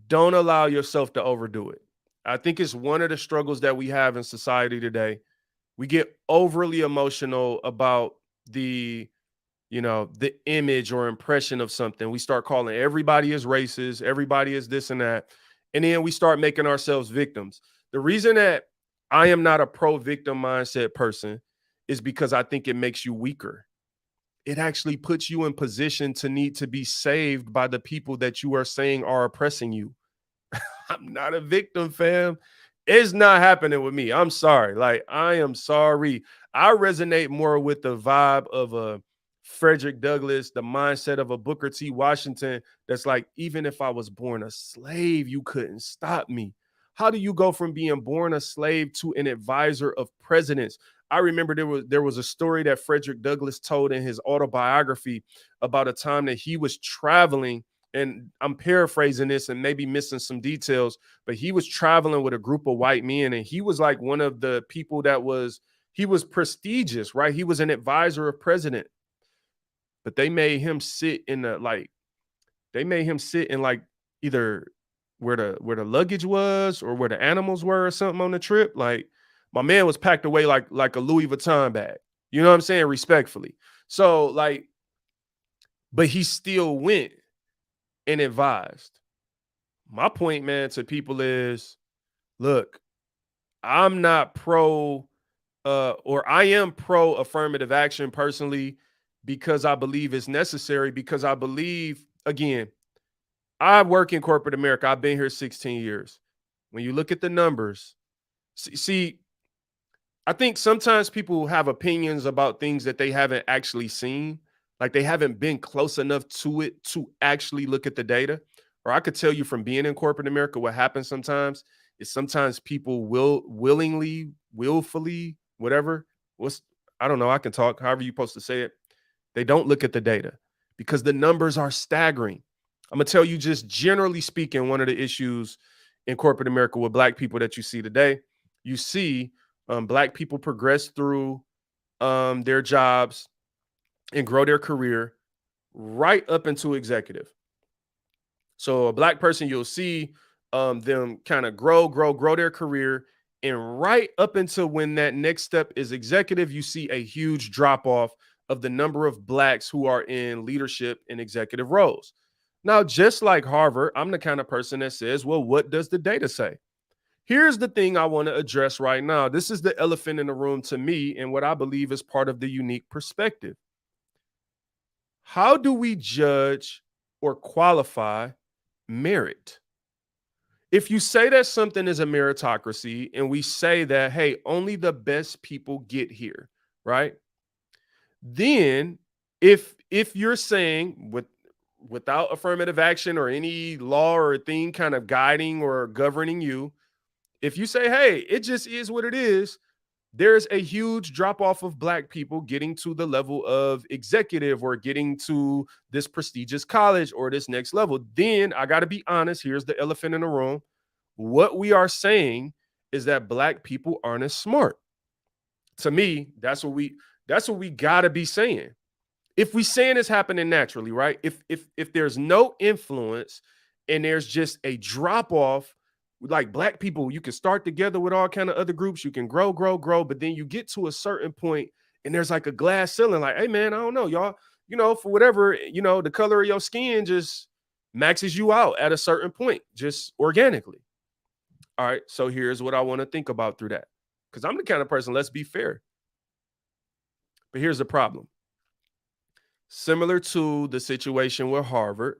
don't allow yourself to overdo it. I think it's one of the struggles that we have in society today. We get overly emotional about the image or impression of something. We start calling everybody is racist, everybody is this and that. And then we start making ourselves victims. The reason that I am not a pro-victim mindset person is because I think it makes you weaker. It actually puts you in position to need to be saved by the people that you are saying are oppressing you. I'm not a victim, fam. It's not happening with me. I'm sorry. Like, I am sorry. I resonate more with the vibe of a Frederick Douglass, the mindset of a Booker T. Washington. That's like, even if I was born a slave, you couldn't stop me. How do you go from being born a slave to an advisor of presidents? I remember there was a story that Frederick Douglass told in his autobiography about a time that he was traveling, and I'm paraphrasing this and maybe missing some details, but he was traveling with a group of white men, and he was like one of the people he was prestigious, right? He was an advisor of president, but they made him sit in like either where the luggage was or where the animals were or something on the trip. Like, my man was packed away like a Louis Vuitton bag. You know what I'm saying? Respectfully. So, like, but he still went and advised. My point, man, to people is look, I'm not pro or I am pro affirmative action personally because I believe it's necessary because I believe again, I work in corporate America. I've been here 16 years. When you look at the numbers, see I think sometimes people have opinions about things that they haven't actually seen. Like they haven't been close enough to it to actually look at the data. Or I could tell you from being in corporate America, what happens sometimes is sometimes people will willingly, willfully, whatever. What's I don't know. I can talk however you're supposed to say it. They don't look at the data because the numbers are staggering. I'm gonna tell you just generally speaking, one of the issues in corporate America with black people that you see today, you see black people progress through their jobs and grow their career right up into executive. So a black person, you'll see them kind of grow their career, and right up until when that next step is executive, you see a huge drop off of the number of blacks who are in leadership and executive roles. Now, just like Harvard, I'm the kind of person that says, well, what does the data say? Here's the thing I want to address right now. This is the elephant in the room to me, and what I believe is part of the unique perspective. How do we judge or qualify merit? If you say that something is a meritocracy and we say that, hey, only the best people get here, right? Then if you're saying without affirmative action or any law or thing kind of guiding or governing you, if you say, hey, it just is what it is, there's a huge drop off of black people getting to the level of executive or getting to this prestigious college or this next level. Then I got to be honest. Here's the elephant in the room. What we are saying is that black people aren't as smart. To me, that's what we got to be saying. If we saying it's happening naturally, right? If there's no influence and there's just a drop off, like black people, you can start together with all kind of other groups, you can grow, but then you get to a certain point and there's like a glass ceiling, like, hey man, I don't know, y'all, for whatever, the color of your skin just maxes you out at a certain point, just organically. All right, so here's what I want to think about through that, because I'm the kind of person, let's be fair, but here's the problem. Similar to the situation with Harvard,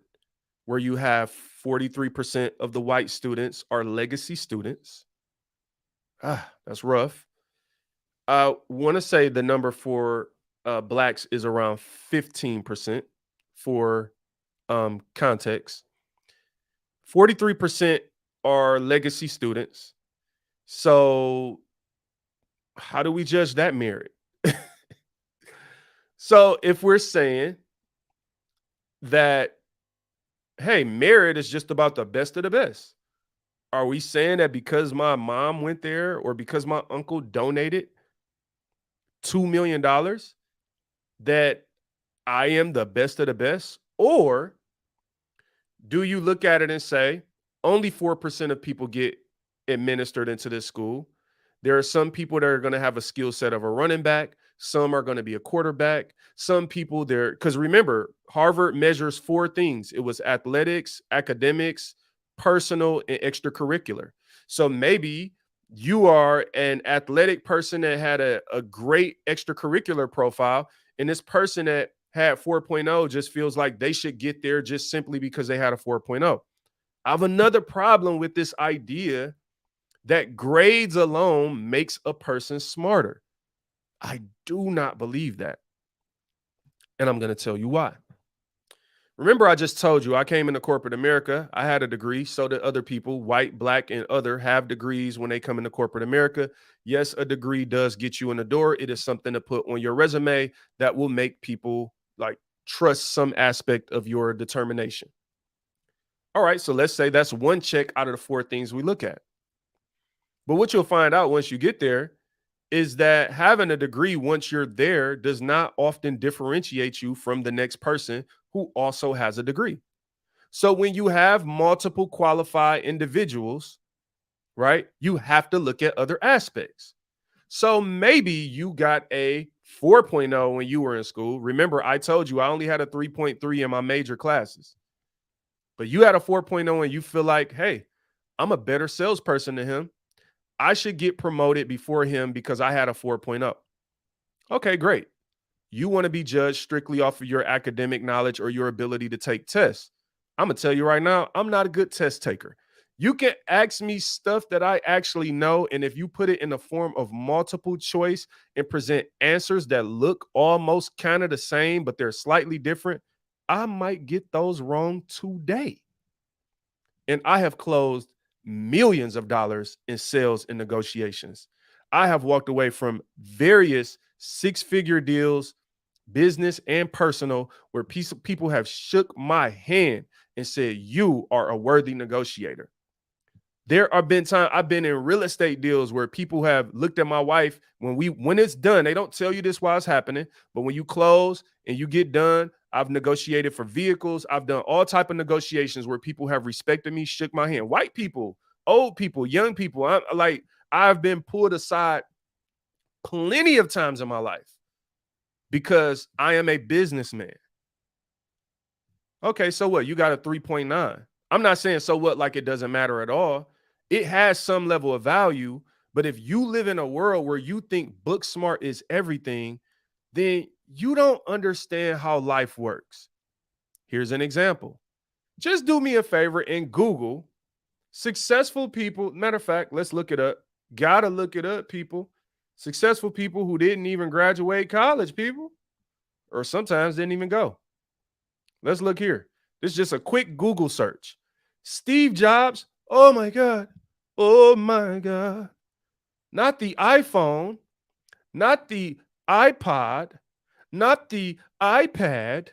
where you have 43% of the white students are legacy students. That's rough. I want to say the number for blacks is around 15% for context. 43% are legacy students. So how do we judge that merit? So if we're saying that, hey, merit is just about the best of the best, are we saying that because my mom went there or because my uncle donated $2 million that I am the best of the best? Or do you look at it and say only 4% of people get administered into this school? There are some people that are going to have a skill set of a running back. Some are going to be a quarterback. Some people there, because remember, Harvard measures 4 things. It was athletics, academics, personal, and extracurricular. So maybe you are an athletic person that had a great extracurricular profile, and this person that had 4.0 just feels like they should get there just simply because they had a 4.0. I have another problem with this idea that grades alone makes a person smarter. I do not believe that. And I'm going to tell you why. Remember, I just told you I came into corporate America. I had a degree. So did other people, white, black, and other, have degrees when they come into corporate America. Yes, a degree does get you in the door. It is something to put on your resume that will make people like trust some aspect of your determination. All right, so let's say that's one check out of the 4 things we look at. But what you'll find out once you get there is that having a degree once you're there does not often differentiate you from the next person who also has a degree. So when you have multiple qualified individuals, right, you have to look at other aspects. So maybe you got a 4.0 when you were in school. Remember, I told you I only had a 3.3 in my major classes, but you had a 4.0 and you feel like, hey, I'm a better salesperson than him. I should get promoted before him because I had a 4.0. Okay, great. You want to be judged strictly off of your academic knowledge or your ability to take tests. I'm going to tell you right now, I'm not a good test taker. You can ask me stuff that I actually know. And if you put it in the form of multiple choice and present answers that look almost kind of the same, but they're slightly different, I might get those wrong today. And I have closed millions of dollars in sales and negotiations. I have walked away from various six-figure deals, business and personal, where people have shook my hand and said, you are a worthy negotiator. There have been times I've been in real estate deals where people have looked at my wife when it's done. They don't tell you this while it's happening, but when you close and you get done, I've negotiated for vehicles. I've done all type of negotiations where people have respected me, shook my hand. White people, old people, young people. I've been pulled aside plenty of times in my life because I am a businessman. Okay, so what? You got a 3.9. I'm not saying so what like it doesn't matter at all. It has some level of value, but if you live in a world where you think book smart is everything, then you don't understand how life works. Here's an example. Just do me a favor and Google successful people. Matter of fact, let's look it up. Gotta look it up, people. Successful people who didn't even graduate college, people, or sometimes didn't even go. Let's look here. This is just a quick Google search. Steve Jobs. Oh my God. Oh my God. Not the iPhone, not the iPod, not the iPad.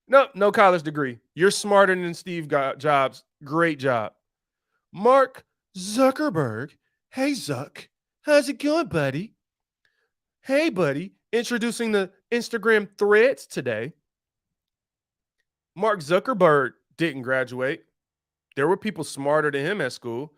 No college degree. You're smarter than Steve Jobs. Great job. Mark Zuckerberg. Hey, Zuck. How's it going, buddy? Hey, buddy. Introducing the Instagram threads today. Mark Zuckerberg didn't graduate. There were people smarter than him at school.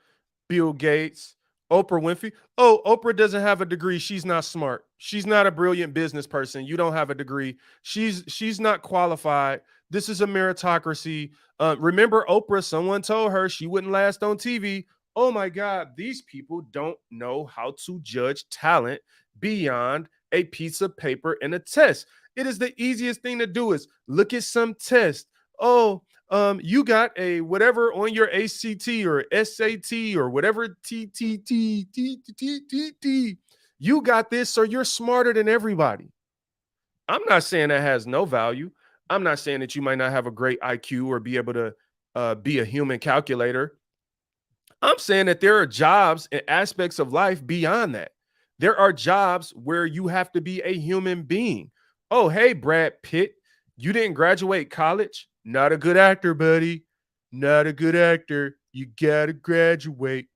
Bill Gates, Oprah Winfrey. Oh, Oprah doesn't have a degree. She's not smart. She's not a brilliant business person. You don't have a degree. She's not qualified. This is a meritocracy. Remember Oprah, someone told her she wouldn't last on TV. Oh my God, these people don't know how to judge talent beyond a piece of paper and a test. It is the easiest thing to do is look at some test. Oh, you got a whatever on your ACT or SAT or whatever TTT. You got this, so you're smarter than everybody. I'm not saying that has no value. I'm not saying that you might not have a great IQ or be able to be a human calculator. I'm saying that there are jobs and aspects of life beyond that. There are jobs where you have to be a human being. Oh, hey, Brad Pitt, you didn't graduate college? Not a good actor, buddy. Not a good actor. You got to graduate.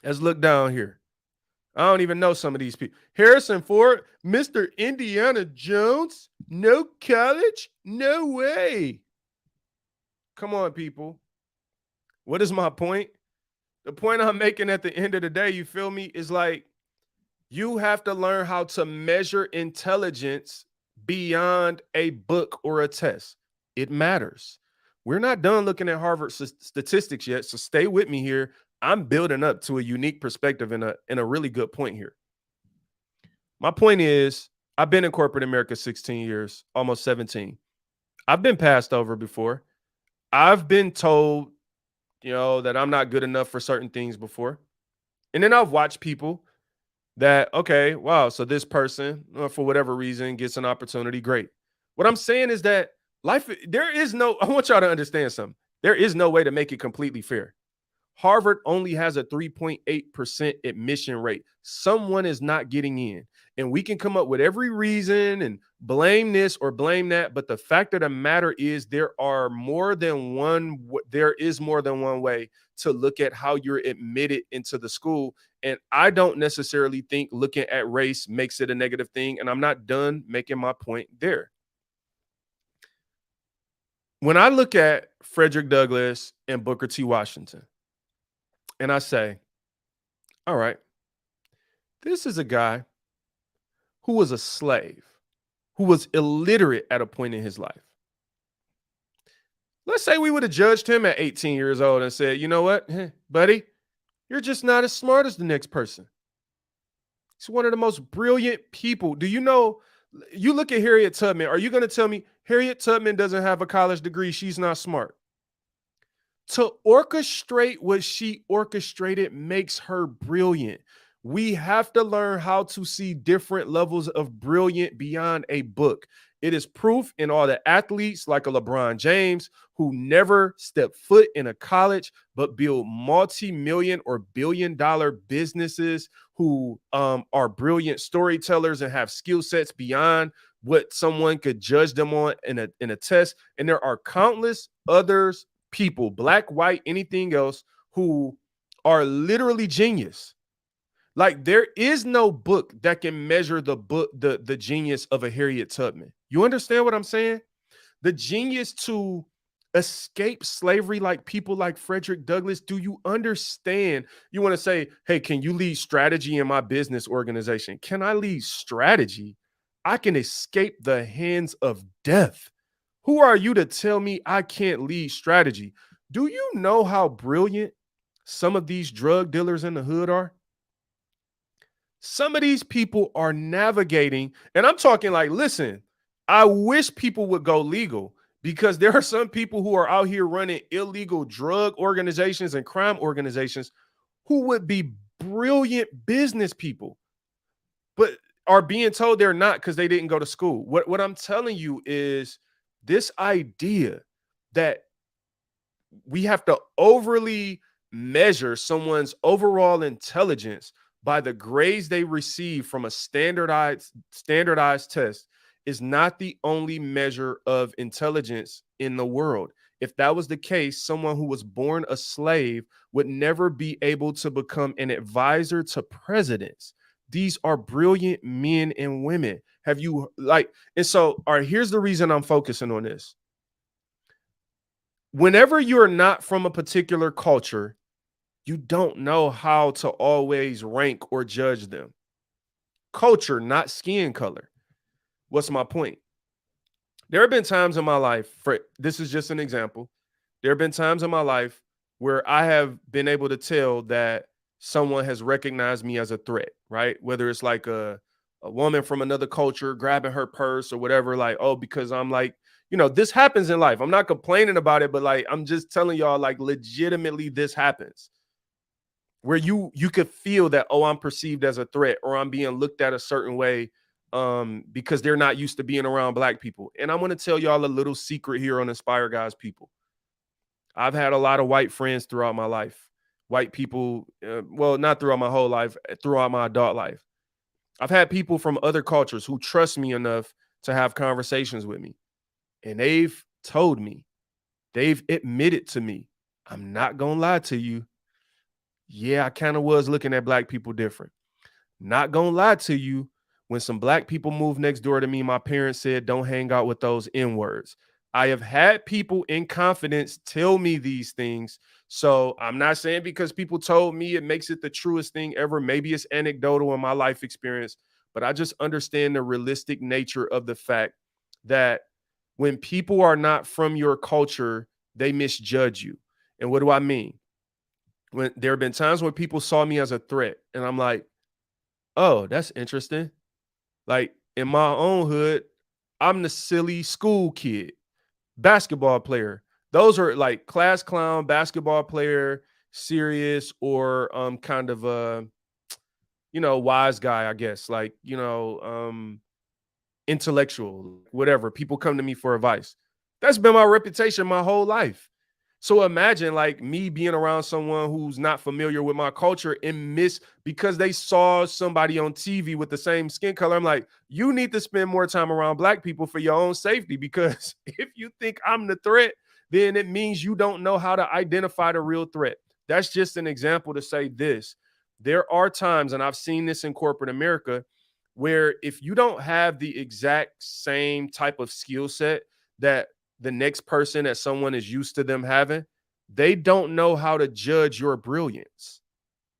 Let's look down here. I don't even know some of these people. Harrison Ford, Mr. Indiana Jones, no college? No way. Come on, people. What is my point? The point I'm making at the end of the day, you feel me, is like you have to learn how to measure intelligence beyond a book or a test. It matters. We're not done looking at Harvard statistics yet, so stay with me here. I'm building up to a unique perspective and a really good point here. My point is, I've been in corporate America 16 years, almost 17. I've been passed over before. I've been told, that I'm not good enough for certain things before. And then I've watched people that, okay, wow, so this person, for whatever reason, gets an opportunity. Great. What I'm saying is that I want y'all to understand something. There is no way to make it completely fair. Harvard only has a 3.8% admission rate. Someone is not getting in. And we can come up with every reason and blame this or blame that. But the fact of the matter is there is more than one way to look at how you're admitted into the school. And I don't necessarily think looking at race makes it a negative thing. And I'm not done making my point there. When I look at Frederick Douglass and Booker T. Washington, and I say, all right, This is a guy who was a slave, who was illiterate at a point in his life. Let's say we would have judged him at 18 years old and said, you know what, buddy, you're just not as smart as the next person. He's one of the most brilliant people. Do you know? You look at Harriet Tubman. Are you going to tell me Harriet Tubman doesn't have a college degree? She's not smart. To orchestrate what she orchestrated makes her brilliant. We have to learn how to see different levels of brilliant beyond a book. It is proof in all the athletes like a LeBron James who never stepped foot in a college but build multi-million or billion-dollar businesses, who are brilliant storytellers and have skill sets beyond what someone could judge them on in a test. And there are countless others, people, black, white, anything else, who are literally genius. Like, there is no book that can measure the genius of a Harriet Tubman. You understand what I'm saying? The genius to escape slavery, like people like Frederick Douglass. Do you understand? You want to say, hey, can you lead strategy in my business organization? Can I lead strategy? I can escape the hands of death. Who are you to tell me I can't lead strategy? Do you know how brilliant some of these drug dealers in the hood are? Some of these people are navigating, and I'm talking like, listen, I wish people would go legal, because there are some people who are out here running illegal drug organizations and crime organizations who would be brilliant business people, but are being told they're not because they didn't go to school. What I'm telling you is this idea that we have to overly measure someone's overall intelligence by the grades they receive from a standardized test is not the only measure of intelligence in the world. If that was the case, someone who was born a slave would never be able to become an advisor to presidents. These are brilliant men and women. Have you and so, all right, here's the reason I'm focusing on this. Whenever you're not from a particular culture, you don't know how to always rank or judge them. Culture, not skin color. What's my point? There have been times in my life, this is just an example. There have been times in my life where I have been able to tell that someone has recognized me as a threat, right? Whether it's like a woman from another culture grabbing her purse or whatever, like, oh, because I'm like, this happens in life. I'm not complaining about it, but like, I'm just telling y'all, like, legitimately, this happens. Where you could feel that, oh, I'm perceived as a threat, or I'm being looked at a certain way because they're not used to being around black people. And I'm going to tell y'all a little secret here on Inspire Guys people. I've had a lot of white friends throughout my life. White people, well, not throughout my whole life, throughout my adult life. I've had people from other cultures who trust me enough to have conversations with me. And they've told me, they've admitted to me, I'm not going to lie to you, yeah, I kind of was looking at black people different. Not gonna lie to you, when some black people moved next door to me, my parents said, don't hang out with those N-words. I have had people in confidence tell me these things. So I'm not saying because people told me it makes it the truest thing ever. Maybe it's anecdotal in my life experience, but I just understand the realistic nature of the fact that when people are not from your culture, they misjudge you. And what do I mean? When there have been times when people saw me as a threat, and I'm like, oh, that's interesting. Like, in my own hood, I'm the silly school kid, basketball player. Those are like class clown, basketball player, serious, or kind of a, wise guy, I guess. Like, intellectual, whatever. People come to me for advice. That's been my reputation my whole life. So imagine like me being around someone who's not familiar with my culture and because they saw somebody on TV with the same skin color. I'm like, you need to spend more time around black people for your own safety, because if you think I'm the threat, then it means you don't know how to identify the real threat. That's just an example to say this. There are times, and I've seen this in corporate America, where if you don't have the exact same type of skill set that the next person that someone is used to them having, they don't know how to judge your brilliance.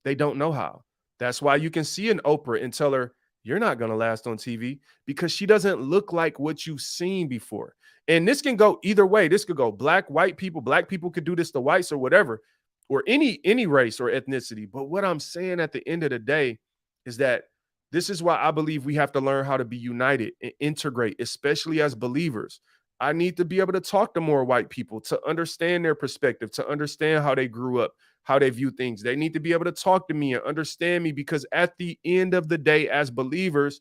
They don't know how. That's why you can see an Oprah and tell her, you're not going to last on TV because she doesn't look like what you've seen before. And this can go either way. This could go black, white people. Black people could do this to whites or whatever, or any race or ethnicity. But what I'm saying at the end of the day is that this is why I believe we have to learn how to be united and integrate, especially as believers. I need to be able to talk to more white people to understand their perspective, to understand how they grew up, how they view things. They need to be able to talk to me and understand me, because at the end of the day, as believers,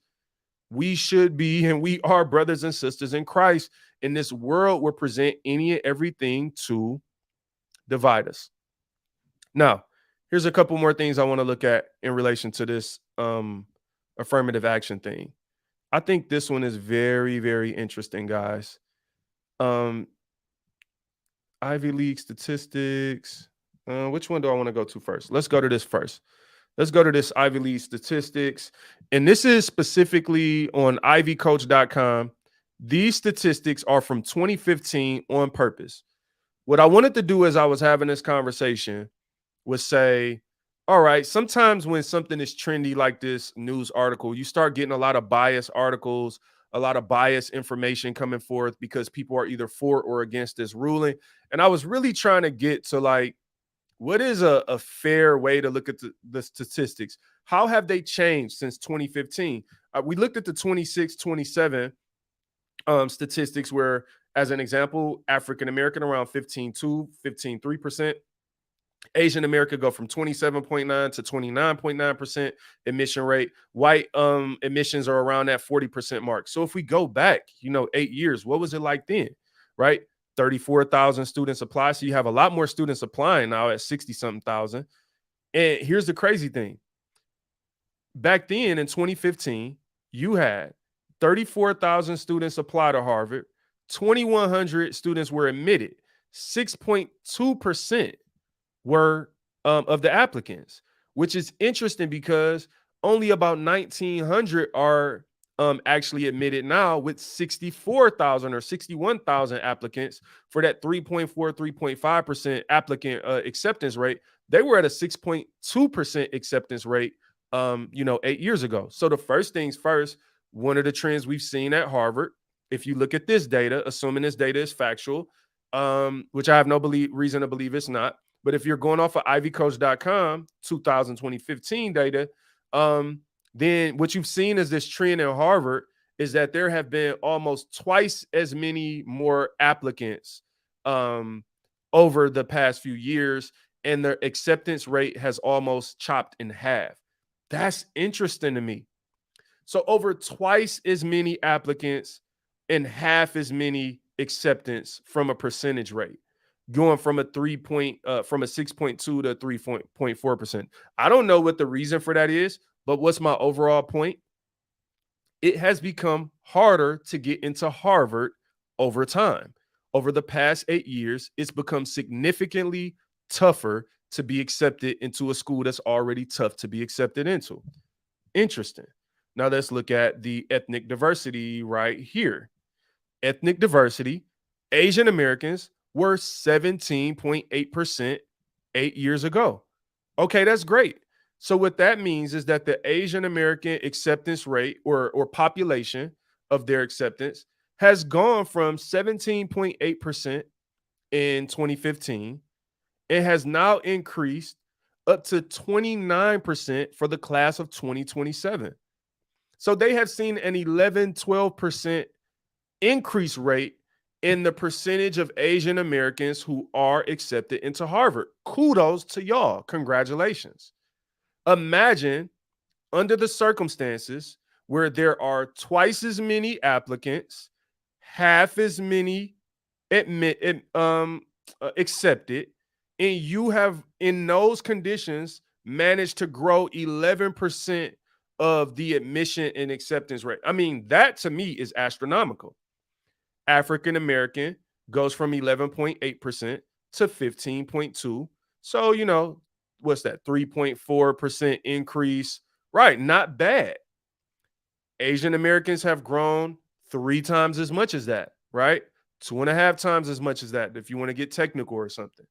we should be and we are brothers and sisters in Christ. In this world will present any and everything to divide us. Now, here's a couple more things I want to look at in relation to this affirmative action thing. I think this one is very, very interesting, guys. Ivy League statistics. Which one do I want to go to first? Let's go to this first. Let's go to this Ivy League statistics. And this is specifically on ivycoach.com. These statistics are from 2015 on purpose. What I wanted to do as I was having this conversation was say, all right, sometimes when something is trendy like this news article, you start getting a lot of biased articles, a lot of biased information coming forth because people are either for or against this ruling. And I was really trying to get to like, what is a fair way to look at the statistics? How have they changed since 2015? We looked at the 26, 27 statistics where, as an example, African-American around 15.2, 15.3%. Asian America go from 27.9 to 29.9% emission rate. White emissions are around that 40% mark. So if we go back, 8 years, what was it like then, right? 34,000 students apply. So you have a lot more students applying now at 60-something thousand. And here's the crazy thing. Back then in 2015, you had 34,000 students apply to Harvard. 2,100 students were admitted. 6.2% were of the applicants, which is interesting because only about 1,900 are actually admitted now, with 64,000 or 61,000 applicants for that 3.4, 3.5% applicant acceptance rate. They were at a 6.2% acceptance rate, 8 years ago. So the first things first, one of the trends we've seen at Harvard, if you look at this data, assuming this data is factual, which I have no reason to believe it's not, but if you're going off of ivycoach.com, 2015 data, then what you've seen is this trend in Harvard is that there have been almost twice as many more applicants over the past few years, and their acceptance rate has almost chopped in half. That's interesting to me. So over twice as many applicants and half as many acceptance from a percentage rate, going from a 6.2 to 3.4%. I don't know what the reason for that is, but what's my overall point? It has become harder to get into Harvard over time. Over the past 8 years, it's become significantly tougher to be accepted into a school that's already tough to be accepted into. Interesting. Now let's look at the ethnic diversity right here. Ethnic diversity, Asian Americans were 17.8% 8 years ago. Okay, that's great. So what that means is that the Asian American acceptance rate or population of their acceptance has gone from 17.8% in 2015 and has now increased up to 29% for the class of 2027. So they have seen an 11, 12% increase rate in the percentage of Asian Americans who are accepted into Harvard. Kudos to y'all. Congratulations. Imagine under the circumstances where there are twice as many applicants, half as many accepted, and you have, in those conditions, managed to grow 11% of the admission and acceptance rate. I mean, that to me is astronomical. African American goes from 11.8% to 15.2%. So, what's that? 3.4% increase. Right, not bad. Asian Americans have grown 3 times as much as that, right? 2.5 times as much as that, if you want to get technical or something.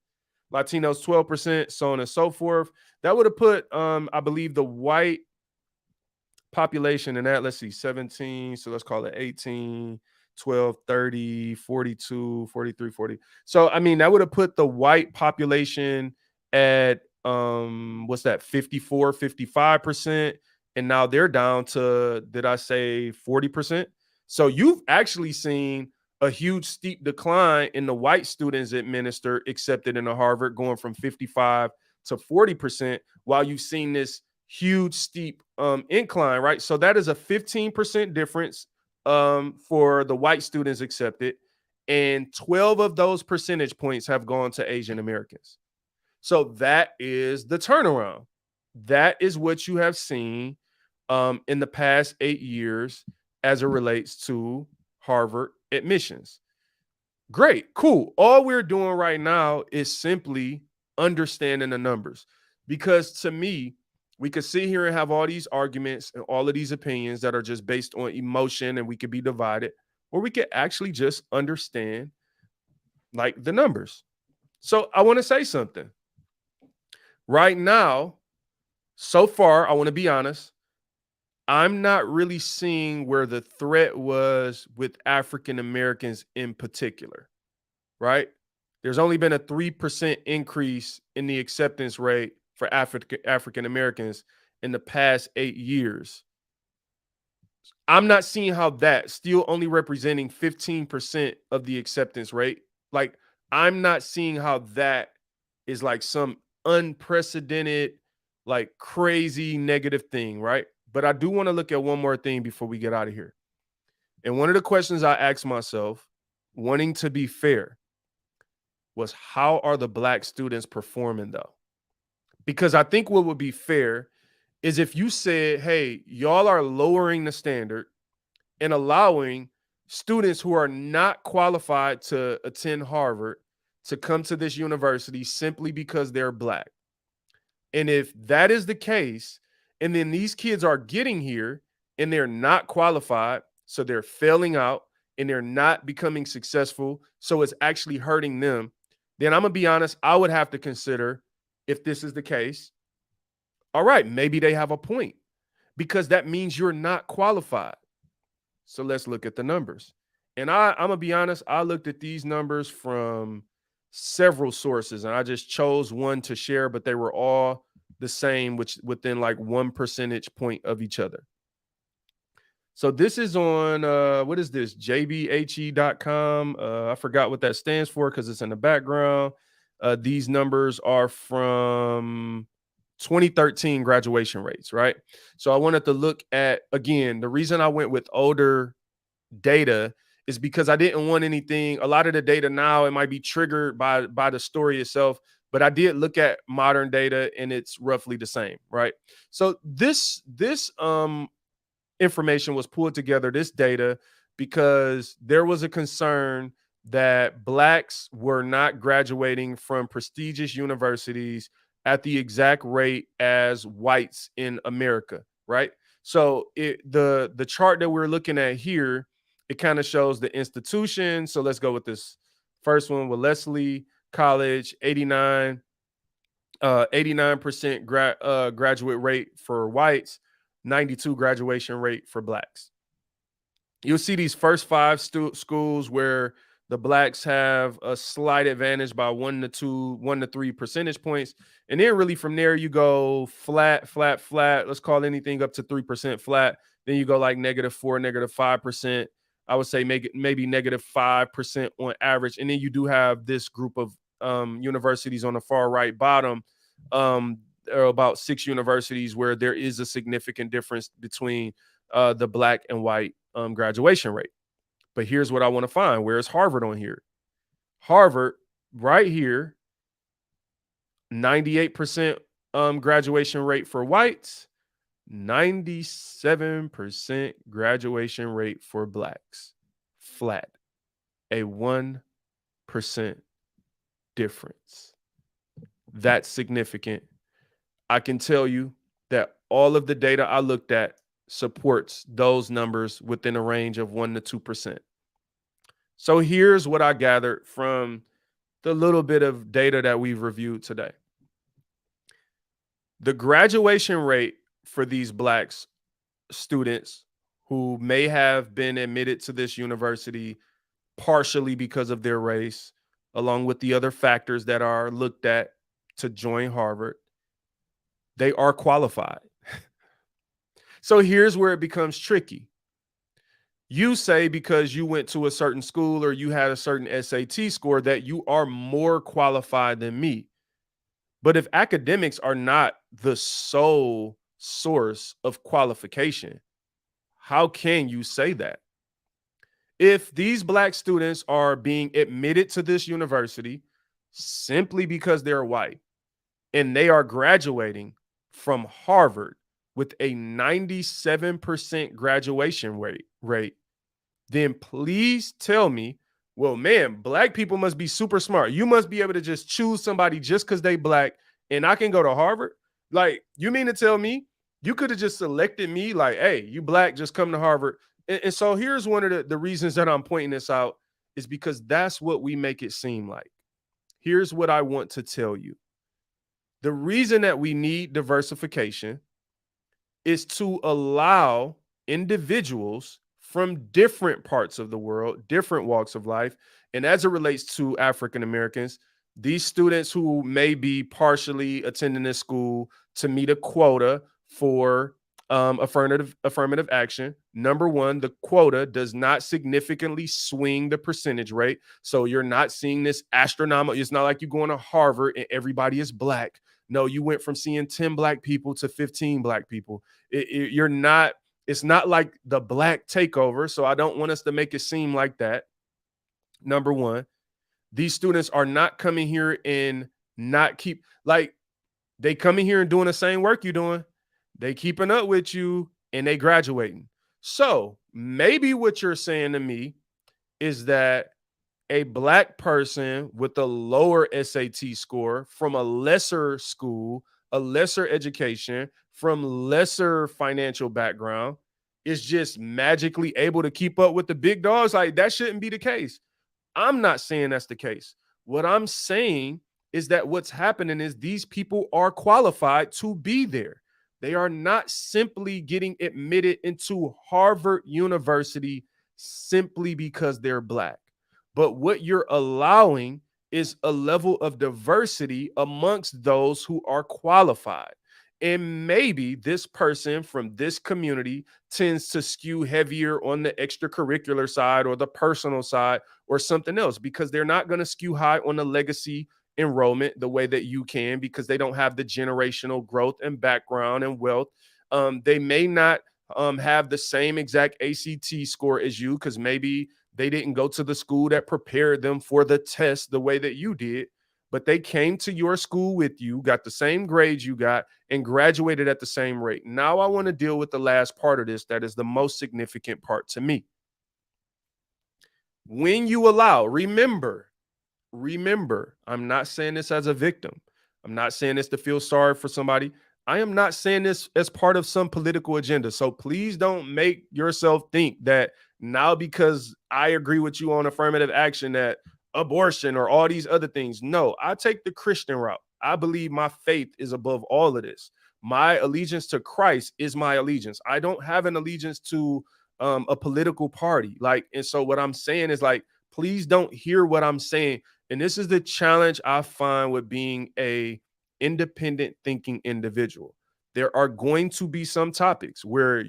Latinos 12%, so on and so forth. That would have put, I believe, the white population in that, let's see, 17, so let's call it 18, 12, 30, 42, 43, 40. So I mean, that would have put the white population at what's that, 54, 55%, and now they're down to, did I say 40%? So you've actually seen a huge steep decline in the white students administered accepted into Harvard, going from 55 to 40%, while you've seen this huge steep incline, right? So that is a 15% difference for the white students accepted, and 12 of those percentage points have gone to Asian Americans. So that is the turnaround. That is what you have seen in the past 8 years as it relates to Harvard admissions. Great, cool. All we're doing right now is simply understanding the numbers, because to me, we could sit here and have all these arguments and all of these opinions that are just based on emotion, and we could be divided, or we could actually just understand like the numbers. So I want to say something right now. So far, I want to be honest, I'm not really seeing where the threat was with African Americans in particular, right? There's only been a 3% increase in the acceptance rate for African Americans in the past 8 years. I'm not seeing how that, still only representing 15% of the acceptance rate, like, I'm not seeing how that is like some unprecedented, like crazy negative thing, right? But I do want to look at one more thing before we get out of here. And one of the questions I asked myself, wanting to be fair, was how are the Black students performing though? Because I think what would be fair is if you said, hey, y'all are lowering the standard and allowing students who are not qualified to attend Harvard to come to this university simply because they're Black. And if that is the case, and then these kids are getting here and they're not qualified, so they're failing out and they're not becoming successful, so it's actually hurting them, then I'm going to be honest, I would have to consider, if this is the case, all right, maybe they have a point, because that means you're not qualified. So let's look at the numbers. And I'm going to be honest, I looked at these numbers from several sources and I just chose one to share, but they were all the same, which within like 1 percentage point of each other. So this is on, what is this? jbhe.com. I forgot what that stands for because it's in the background. These numbers are from 2013 graduation rates, right? So I wanted to look at, again, the reason I went with older data is because I didn't want anything. A lot of the data now, it might be triggered by the story itself, but I did look at modern data and it's roughly the same, right? So this information was pulled together, this data, because there was a concern that Blacks were not graduating from prestigious universities at the exact rate as whites in America, right? So the chart that we're looking at here, it kind of shows the institution. So let's go with this first one with Lesley College, 89% graduate rate for whites, 92 graduation rate for Blacks. You'll see these first five schools where the Blacks have a slight advantage by 1 to 3 percentage points. And then really from there, you go flat, flat, flat. Let's call anything up to 3% flat. Then you go like -4, -5%. I would say maybe -5% on average. And then you do have this group of universities on the far right bottom. There are about 6 universities where there is a significant difference between the Black and white graduation rate. But here's what I want to find. Where's Harvard on here? Harvard, right here, 98% graduation rate for whites, 97% graduation rate for Blacks. Flat. A 1% difference. That's significant. I can tell you that all of the data I looked at supports those numbers within a range of 1 to 2%. So here's what I gathered from the little bit of data that we've reviewed today. The graduation rate for these Black students who may have been admitted to this university partially because of their race, along with the other factors that are looked at to join Harvard, they are qualified. So here's where it becomes tricky. You say because you went to a certain school or you had a certain SAT score that you are more qualified than me. But if academics are not the sole source of qualification, how can you say that? If these Black students are being admitted to this university simply because they're white and they are graduating from Harvard with a 97% graduation rate, then please tell me, well, man, Black people must be super smart. You must be able to just choose somebody just because they Black and I can go to Harvard. Like, you mean to tell me you could have just selected me like, hey, you Black, just come to Harvard. And so here's one of the reasons that I'm pointing this out is because that's what we make it seem like. Here's what I want to tell you. The reason that we need diversification is to allow individuals from different parts of the world, different walks of life. And as it relates to African Americans, these students who may be partially attending this school to meet a quota for affirmative action. Number one, the quota does not significantly swing the percentage rate. So you're not seeing this astronomical. It's not like you're going to Harvard and everybody is Black. No, you went from seeing 10 Black people to 15 Black people. You're not, it's not like the Black takeover. So I don't want us to make it seem like that. Number one, these students are not coming here and not keep, like, they coming here and doing the same work you're doing. They keeping up with you and they graduating. So maybe what you're saying to me is that a Black person with a lower SAT score from a lesser school, a lesser education, from lesser financial background is just magically able to keep up with the big dogs. Like, that shouldn't be the case. I'm not saying that's the case. What I'm saying is that what's happening is these people are qualified to be there. They are not simply getting admitted into Harvard University simply because they're Black. But what you're allowing is a level of diversity amongst those who are qualified. And maybe this person from this community tends to skew heavier on the extracurricular side or the personal side or something else because they're not going to skew high on the legacy enrollment the way that you can because they don't have the generational growth and background and wealth. They may not have the same exact ACT score as you because maybe they didn't go to the school that prepared them for the test the way that you did, but they came to your school with you, got the same grades you got, and graduated at the same rate. Now I want to deal with the last part of this that is the most significant part to me. When you allow, remember, I'm not saying this as a victim. I'm not saying this to feel sorry for somebody. I am not saying this as part of some political agenda. So please don't make yourself think that now because I agree with you on affirmative action that abortion or all these other things. No, I take the Christian route. I believe my faith is above all of this. My allegiance to Christ is my allegiance. I don't have an allegiance to a political party. Like, and so what I'm saying is like, please don't hear what I'm saying. And this is the challenge I find with being a independent thinking individual. There are going to be some topics where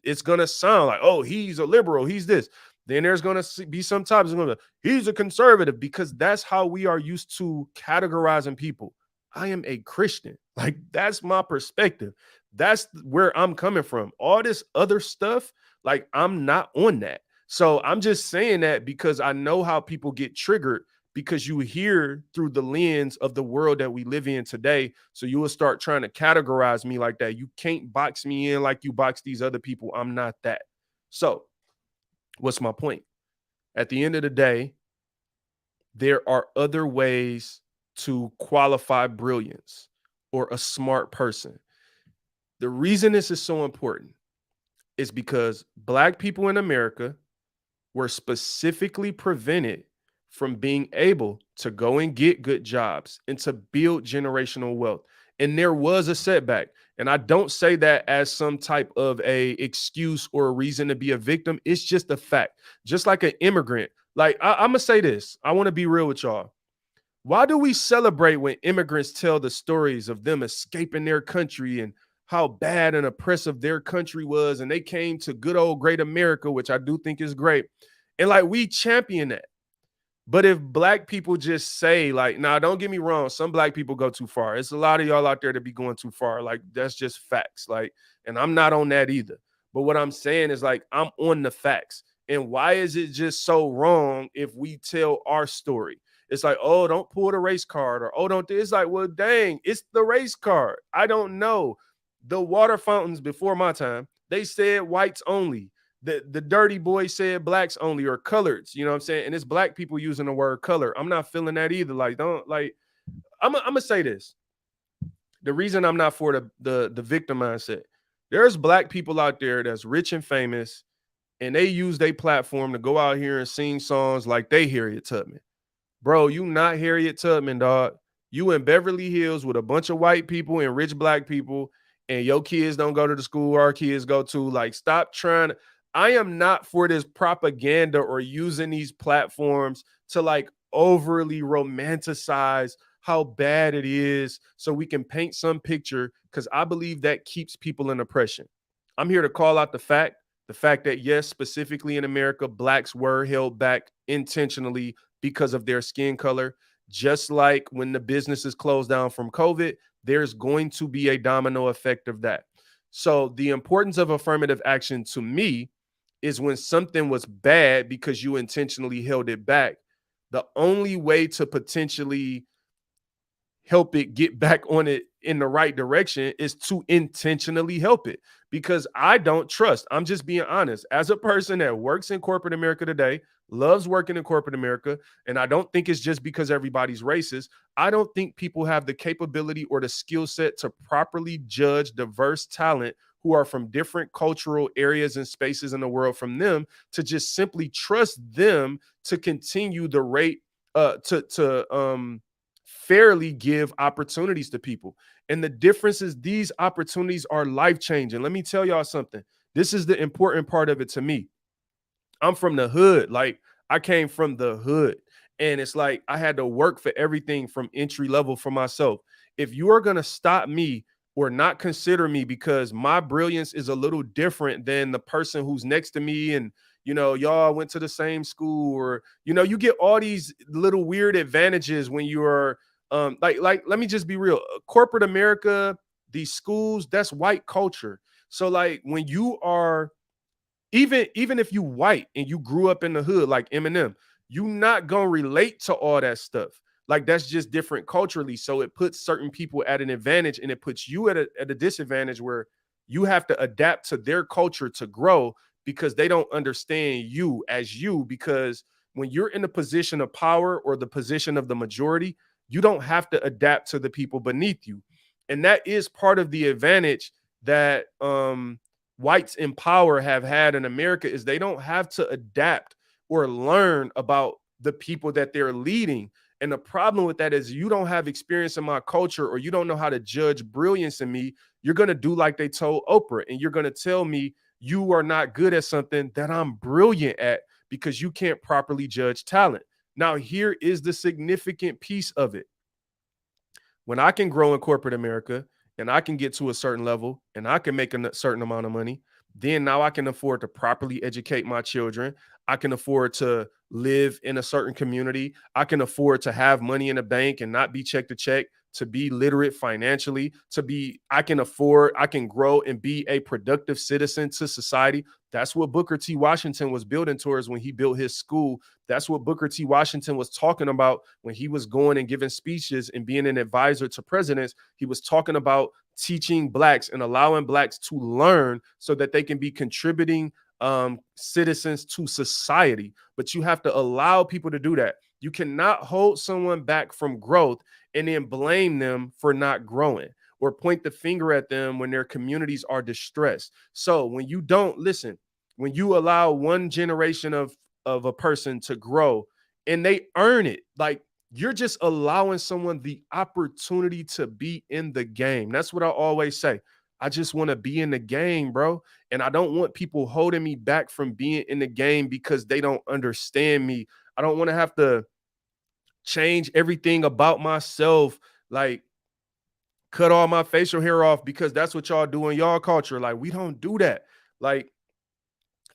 it's gonna sound like, oh, he's a liberal, he's this. Then there's gonna be some topics gonna be, he's a conservative, because that's how we are used to categorizing people. I am a Christian. Like, that's my perspective. That's where I'm coming from. All this other stuff, like, I'm not on that. So I'm just saying that because I know how people get triggered because you hear through the lens of the world that we live in today. So you will start trying to categorize me like that. You can't box me in like you box these other people. I'm not that. So what's my point? At the end of the day, there are other ways to qualify brilliance or a smart person. The reason this is so important is because Black people in America were specifically prevented from being able to go and get good jobs and to build generational wealth. And there was a setback. And I don't say that as some type of a excuse or a reason to be a victim. It's just a fact. Just like an immigrant. Like I'm gonna say this. I want to be real with y'all. Why do we celebrate when immigrants tell the stories of them escaping their country and how bad and oppressive their country was, and they came to good old great America, which I do think is great, and like we champion that. But if black people just say, like, now, don't get me wrong, some black people go too far. It's a lot of y'all out there to be going too far. Like, that's just facts. Like, and I'm not on that either. But what I'm saying is, like, I'm on the facts. And why is it just so wrong if we tell our story? It's like, oh, don't pull the race card, or oh, don't. It's like, well, dang, it's the race card. I don't know. The water fountains before my time, they said whites only. The dirty boy said blacks only, or coloreds, you know what I'm saying? And it's black people using the word color. I'm not feeling that either. Like, don't, like, I'm gonna say this. The reason I'm not for the victim mindset, there's black people out there that's rich and famous, and they use their platform to go out here and sing songs like they Harriet Tubman. Bro, you not Harriet Tubman, dog. You in Beverly Hills with a bunch of white people and rich black people, and your kids don't go to the school our kids go to. Like, stop trying to. I am not for this propaganda or using these platforms to like overly romanticize how bad it is so we can paint some picture, because I believe that keeps people in oppression. I'm here to call out the fact that, yes, specifically in America, blacks were held back intentionally because of their skin color. Just like when the businesses closed down from COVID, there's going to be a domino effect of that. So the importance of affirmative action to me is when something was bad because you intentionally held it back. The only way to potentially help it get back on it in the right direction is to intentionally help it, because I don't trust. I'm just being honest. As a person that works in corporate America today, loves working in corporate America, and I don't think it's just because everybody's racist. I don't think people have the capability or the skill set to properly judge diverse talent who are from different cultural areas and spaces in the world from them, to just simply trust them to continue the rate to fairly give opportunities to people. And the difference is these opportunities are life-changing. Let me tell y'all something. This is the important part of it to me. I'm from the hood. Like, I came from the hood. And it's like I had to work for everything from entry level for myself. If you are going to stop me or not consider me because my brilliance is a little different than the person who's next to me, and y'all went to the same school, or you get all these little weird advantages when you are like let me just be real. Corporate America, these schools, that's white culture. So like when you are, even if you white and you grew up in the hood like Eminem, you not gonna relate to all that stuff. Like, that's just different culturally. So it puts certain people at an advantage, and it puts you at a disadvantage where you have to adapt to their culture to grow, because they don't understand you as you. Because when you're in the position of power or the position of the majority, you don't have to adapt to the people beneath you. And that is part of the advantage that whites in power have had in America, is they don't have to adapt or learn about the people that they're leading. And the problem with that is, you don't have experience in my culture, or you don't know how to judge brilliance in me. You're going to do like they told Oprah, and you're going to tell me you are not good at something that I'm brilliant at, because you can't properly judge talent. Now, here is the significant piece of it. When I can grow in corporate America and I can get to a certain level and I can make a certain amount of money, then now I can afford to properly educate my children. I can afford to live in a certain community. I can afford to have money in the bank and not be check to check, to be literate financially, I can grow and be a productive citizen to society. That's what Booker T. Washington was building towards when he built his school. That's what Booker T. Washington was talking about when he was going and giving speeches and being an advisor to presidents. He was talking about teaching blacks and allowing blacks to learn so that they can be contributing citizens to society. But you have to allow people to do that. You cannot hold someone back from growth and then blame them for not growing, or point the finger at them when their communities are distressed. So when you don't listen, when you allow one generation of a person to grow and they earn it. Like, you're just allowing someone the opportunity to be in the game. That's what I always say. I just want to be in the game, bro. And I don't want people holding me back from being in the game because they don't understand me. I don't want to have to change everything about myself, like cut all my facial hair off because that's what y'all do in y'all culture. Like, we don't do that. Like,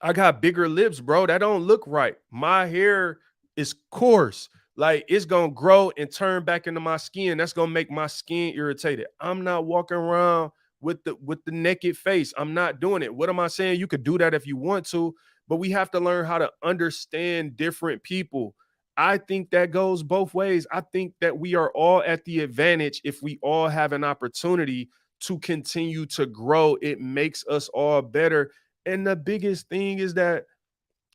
I got bigger lips, bro. That don't look right. My hair is coarse. Like, it's gonna grow and turn back into my skin. That's gonna make my skin irritated. I'm not walking around with the naked face. I'm not doing it. What am I saying? You could do that if you want to, but we have to learn how to understand different people. I think that goes both ways. I think that we are all at the advantage if we all have an opportunity to continue to grow. It makes us all better. And the biggest thing is that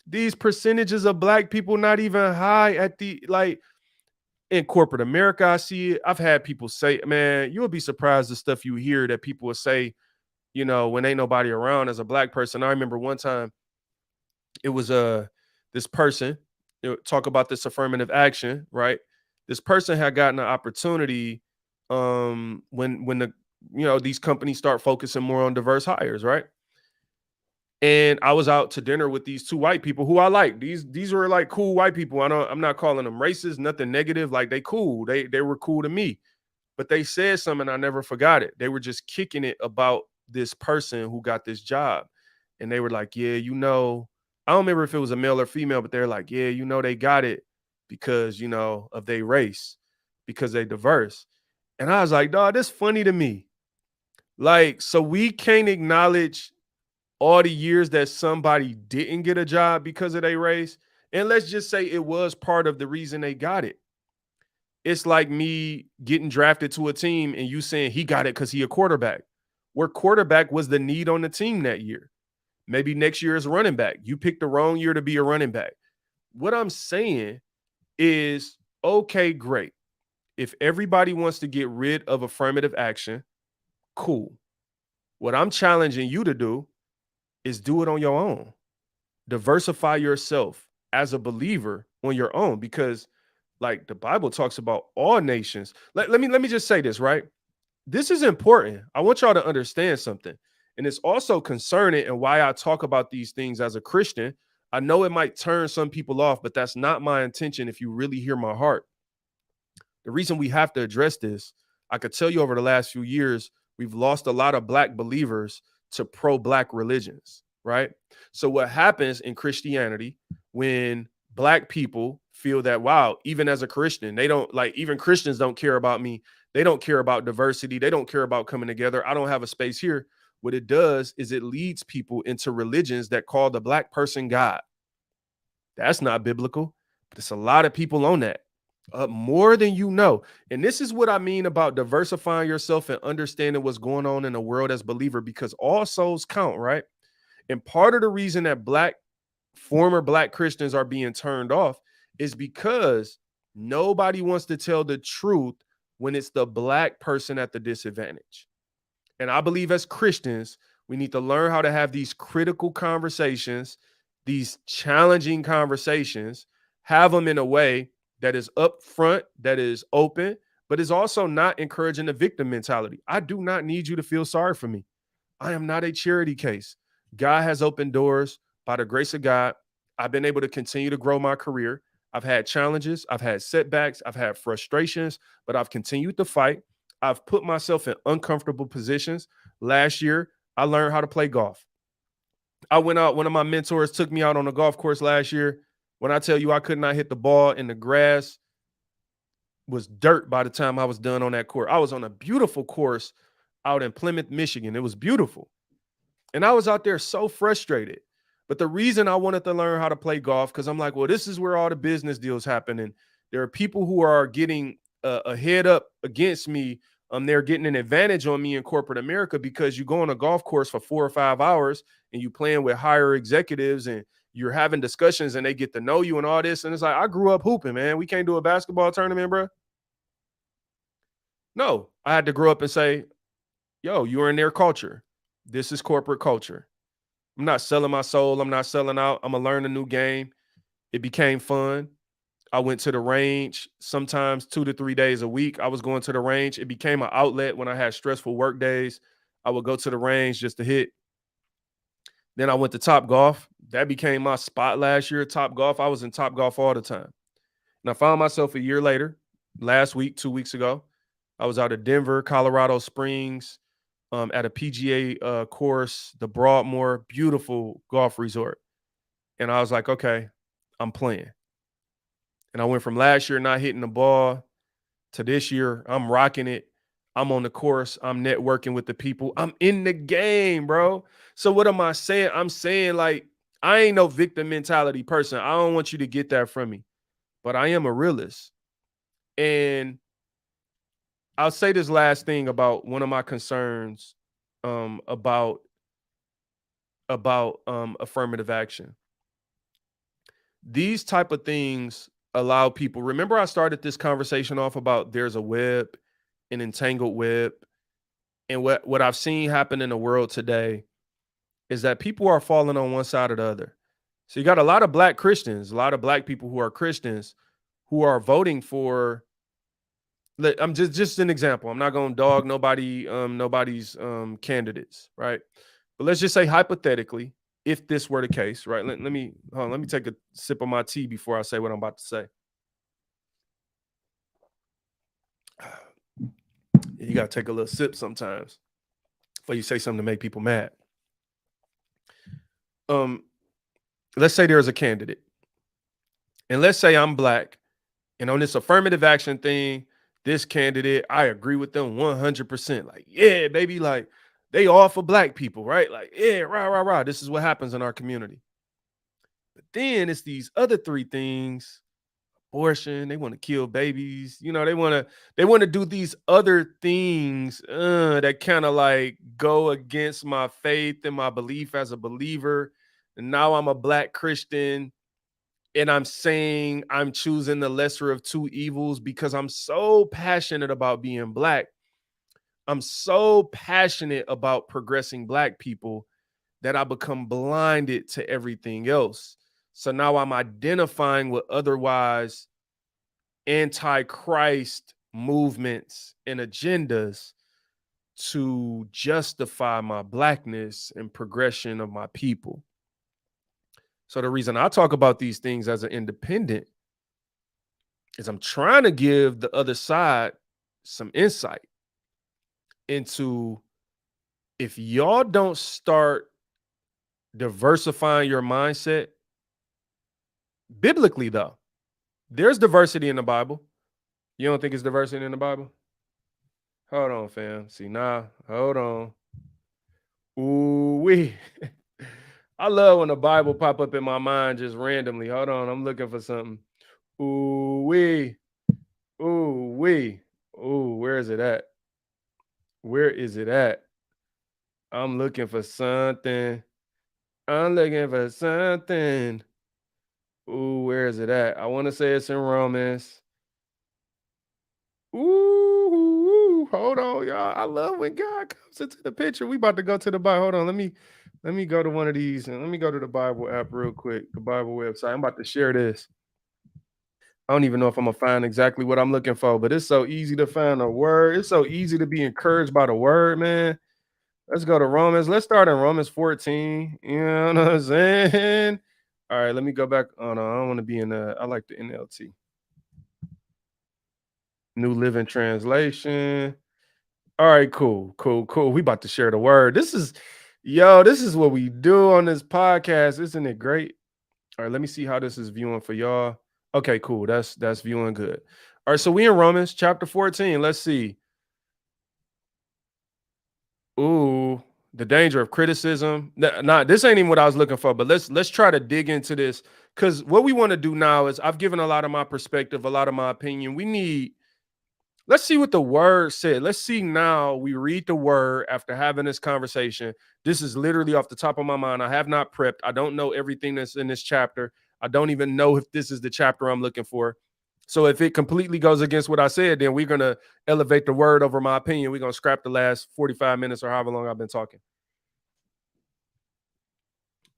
these percentages of black people not even high at the, like, in corporate America. I see it. I've had people say, man, you'll be surprised the stuff you hear that people will say, when ain't nobody around as a black person. I remember one time it was this person talk about this affirmative action, right? This person had gotten an opportunity when the these companies start focusing more on diverse hires, right? And I was out to dinner with these two white people who I like. These were like cool white people. I'm not calling them racist, nothing negative. Like, they cool. They were cool to me. But they said something, I never forgot it. They were just kicking it about this person who got this job. And they were like, yeah, I don't remember if it was a male or female, but they're like, yeah, they got it because, of their race, because they diverse. And I was like, dog, that's funny to me. Like, so we can't acknowledge all the years that somebody didn't get a job because of their race. And let's just say it was part of the reason they got it. It's like me getting drafted to a team and you saying he got it because he a quarterback. Where quarterback was the need on the team that year. Maybe next year is running back. You picked the wrong year to be a running back. What I'm saying is, okay, great. If everybody wants to get rid of affirmative action, cool. What I'm challenging you to do is do it on your own. Diversify yourself as a believer on your own, because like the Bible talks about all nations. Let me just say this, right? This is important. I want y'all to understand something. And it's also concerning, and why I talk about these things as a Christian. I know it might turn some people off, but that's not my intention if you really hear my heart. The reason we have to address this, I could tell you over the last few years, we've lost a lot of black believers to pro-black religions, right? So what happens in Christianity when black people feel that, wow, even as a Christian, they don't, like, even Christians don't care about me. They don't care about diversity. They don't care about coming together. I don't have a space here. What it does is it leads people into religions that call the black person God. That's not biblical, but it's a lot of people on that. More than you know. And this is what I mean about diversifying yourself and understanding what's going on in the world as believer, because all souls count, right? And part of the reason that former black Christians are being turned off is because nobody wants to tell the truth when it's the black person at the disadvantage. And I believe as Christians, we need to learn how to have these critical conversations, these challenging conversations, have them in a way that is upfront, that is open, but is also not encouraging the victim mentality. I do not need you to feel sorry for me. I am not a charity case. God has opened doors by the grace of God. I've been able to continue to grow my career. I've had challenges. I've had setbacks. I've had frustrations, but I've continued to fight. I've put myself in uncomfortable positions. Last year, I learned how to play golf. I went out, one of my mentors took me out on a golf course last year. When I tell you I could not hit the ball and the grass was dirt by the time I was done on that course. I was on a beautiful course out in Plymouth, Michigan. It was beautiful. And I was out there so frustrated. But the reason I wanted to learn how to play golf, because I'm like, well, this is where all the business deals happen. And there are people who are getting a head up against me. They're getting an advantage on me in corporate America, because you go on a golf course for 4 or 5 hours and you playing with higher executives and you're having discussions and they get to know you and all this. And it's like, I grew up hooping, man. We can't do a basketball tournament, bro. No, I had to grow up and say, yo, you're in their culture. This is corporate culture. I'm not selling my soul. I'm not selling out. I'm going to learn a new game. It became fun. I went to the range sometimes 2 to 3 days a week. I was going to the range. It became an outlet when I had stressful work days. I would go to the range just to hit. Then I went to Top Golf. That became my spot last year. Top Golf. I was in Top Golf all the time. And I found myself a year later, last week, 2 weeks ago. I was out of Denver, Colorado Springs, at a PGA course, the Broadmoor, beautiful golf resort. And I was like, okay, I'm playing. And I went from last year not hitting the ball to this year, I'm rocking it. I'm on the course. I'm networking with the people. I'm in the game, bro. So what am I saying? I'm saying, like, I ain't no victim mentality person. I don't want you to get that from me, but I am a realist. And I'll say this last thing about one of my concerns about affirmative action. These type of things allow people. Remember, I started this conversation off about there's a web, an entangled web, and what I've seen happen in the world today is that people are falling on one side or the other. So you got a lot of black Christians, a lot of black people who are Christians who are voting for. I'm just an example. I'm not going to dog nobody's candidates, right? But let's just say hypothetically, if this were the case, right? Let me let me take a sip of my tea before I say what I'm about to say. You got to take a little sip sometimes before you say something to make people mad. Let's say there's a candidate, and let's say I'm black, and on this affirmative action thing, this candidate, I agree with them 100%. Like, yeah, baby, like they all for black people, right? Like, yeah, rah, rah, rah. This is what happens in our community. But then it's these other three things: abortion, they want to kill babies, they want to do these other things that kind of like go against my faith and my belief as a believer. And now I'm a black Christian, and I'm saying I'm choosing the lesser of two evils because I'm so passionate about being black. I'm so passionate about progressing black people that I become blinded to everything else. So now I'm identifying with otherwise anti-Christ movements and agendas to justify my blackness and progression of my people. So the reason I talk about these things as an independent is I'm trying to give the other side some insight into, if y'all don't start diversifying your mindset biblically, though, there's diversity in the Bible. You don't think it's diversity in the Bible? Hold on, fam. See, hold on. Ooh, wee. I love when the Bible pop up in my mind just randomly. Hold on, I'm looking for something. Ooh, wee. Ooh, wee. Ooh, where is it at? Where is it at? I'm looking for something. I'm looking for something. Ooh, where is it at? I want to say it's in Romans. Ooh, hold on, y'all. I love when God comes into the picture. We about to go to the Bible. Hold on, let me go to one of these, and let me go to the Bible app real quick, the Bible website. I'm about to share this. I don't even know if I'm gonna find exactly what I'm looking for, but it's so easy to find a word. It's so easy to be encouraged by the word, man. Let's go to Romans. Let's start in Romans 14. You know what I'm saying? All right, let me go back. Oh no, I don't want to be in I like the NLT. New Living Translation. All right, cool. We about to share the word. This is what we do on this podcast. Isn't it great? All right, let me see how this is viewing for y'all. Okay, cool. That's viewing good. All right, so we in Romans chapter 14. Let's see. Ooh, the danger of criticism. Nah, this ain't even what I was looking for, but let's try to dig into this, because what we want to do now is, I've given a lot of my perspective, a lot of my opinion. Let's see what the word said. Let's see now. We read the word after having this conversation. This is literally off the top of my mind. I have not prepped. I don't know everything that's in this chapter. I don't even know if this is the chapter I'm looking for. So if it completely goes against what I said, then we're going to elevate the word over my opinion. We're going to scrap the last 45 minutes or however long I've been talking.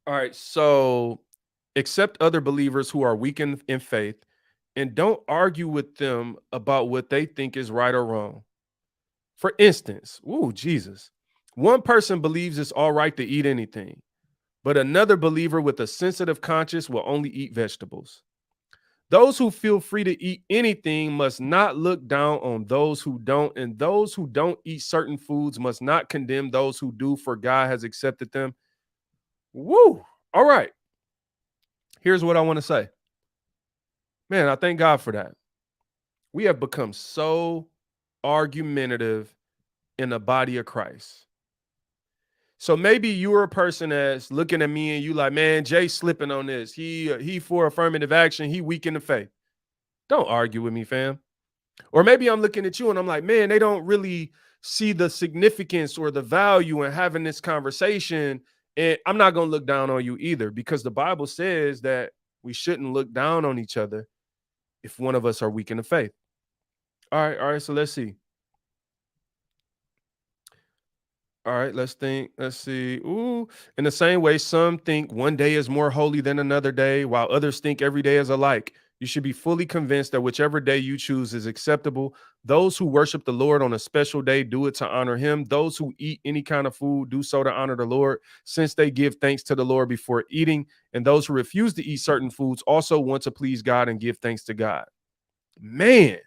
All right. So accept other believers who are weak in faith and don't argue with them about what they think is right or wrong. For instance, ooh, Jesus, one person believes it's all right to eat anything, but another believer with a sensitive conscience will only eat vegetables. Those who feel free to eat anything must not look down on those who don't, and those who don't eat certain foods must not condemn those who do, for God has accepted them. Woo! All right. Here's what I want to say. Man, I thank God for that. We have become so argumentative in the body of Christ. So maybe you're a person that's looking at me and you like, man, Jay slipping on this. He for affirmative action. He weak in the faith. Don't argue with me, fam. Or maybe I'm looking at you and I'm like, man, they don't really see the significance or the value in having this conversation. And I'm not going to look down on you either, because the Bible says that we shouldn't look down on each other if one of us are weak in the faith. All right. So let's see. All right, let's think. Let's see. Ooh, in the same way, some think one day is more holy than another day, while others think every day is alike. You should be fully convinced that whichever day you choose is acceptable. Those who worship the Lord on a special day do it to honor him. Those who eat any kind of food do so to honor the Lord, since they give thanks to the Lord before eating. And those who refuse to eat certain foods also want to please God and give thanks to God. Man.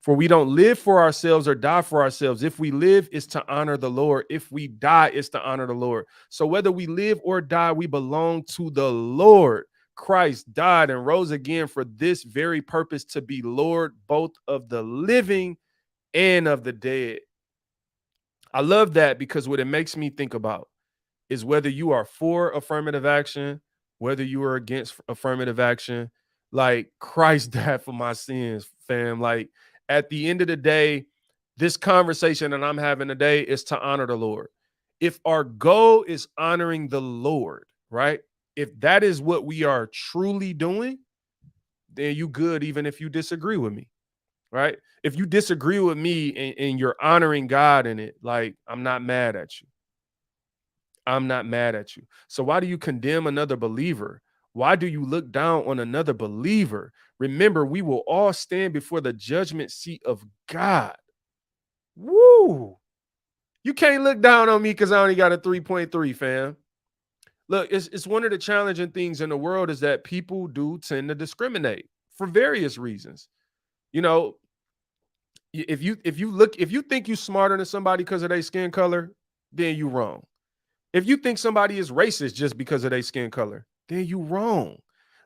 For we don't live for ourselves or die for ourselves. If we live, it's to honor the Lord. If we die, it's to honor the Lord. So whether we live or die, we belong to the Lord. Christ died and rose again for this very purpose, to be Lord both of the living and of the dead. I love that, because what it makes me think about is whether you are for affirmative action, whether you are against affirmative action. Like, Christ died for my sins, fam. Like, at the end of the day, this conversation that I'm having today is to honor the Lord. If our goal is honoring the Lord, right? If that is what we are truly doing, then you good, even if you disagree with me, right? If you disagree with me and you're honoring God in it, like, I'm not mad at you. I'm not mad at you. So why do you condemn another believer? Why do you look down on another believer? Remember, we will all stand before the judgment seat of God. Woo! You can't look down on me because I only got a 3.3, fam. Look, it's one of the challenging things in the world is that people do tend to discriminate for various reasons. You know, if you think you're smarter than somebody because of their skin color, then you wrong. If you think somebody is racist just because of their skin color, then you wrong.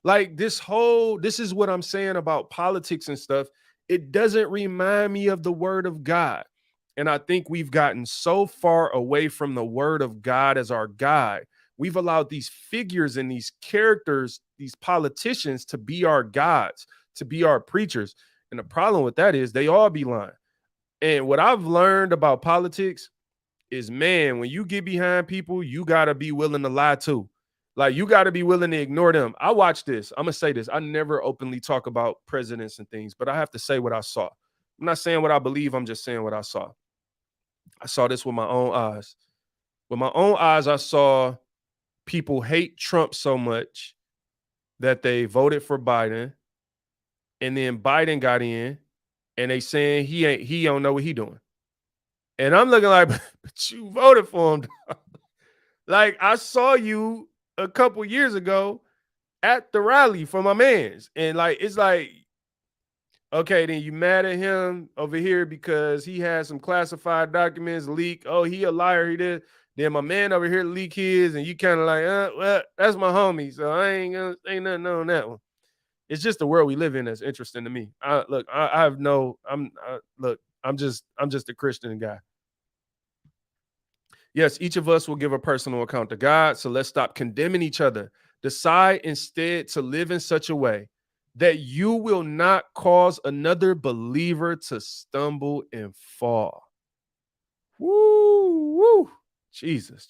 Like, this is what I'm saying about politics and stuff. It doesn't remind me of the word of God. And I think we've gotten so far away from the word of God as our guide. We've allowed these figures and these characters, these politicians, to be our gods, to be our preachers. And the problem with that is they all be lying. And what I've learned about politics is, man, when you get behind people, you got to be willing to lie too. Like, you got to be willing to ignore them. I watch this. I'm going to say this. I never openly talk about presidents and things, but I have to say what I saw. I'm not saying what I believe. I'm just saying what I saw. I saw this with my own eyes. With my own eyes, I saw people hate Trump so much that they voted for Biden. And then Biden got in and they saying he don't know what he doing. And I'm looking like, but you voted for him. Like, I saw you a couple years ago at the rally for my mans. And like, it's like, okay, then you mad at him over here because he had some classified documents leak. Oh, he a liar, he did. Then my man over here leak his, and you kind of like, well, that's my homie, so I ain't nothing on that one. It's just the world we live in that's interesting to me. I'm just a Christian guy. Yes, each of us will give a personal account to God. So let's stop condemning each other. Decide instead to live in such a way that you will not cause another believer to stumble and fall. Woo, woo. Jesus.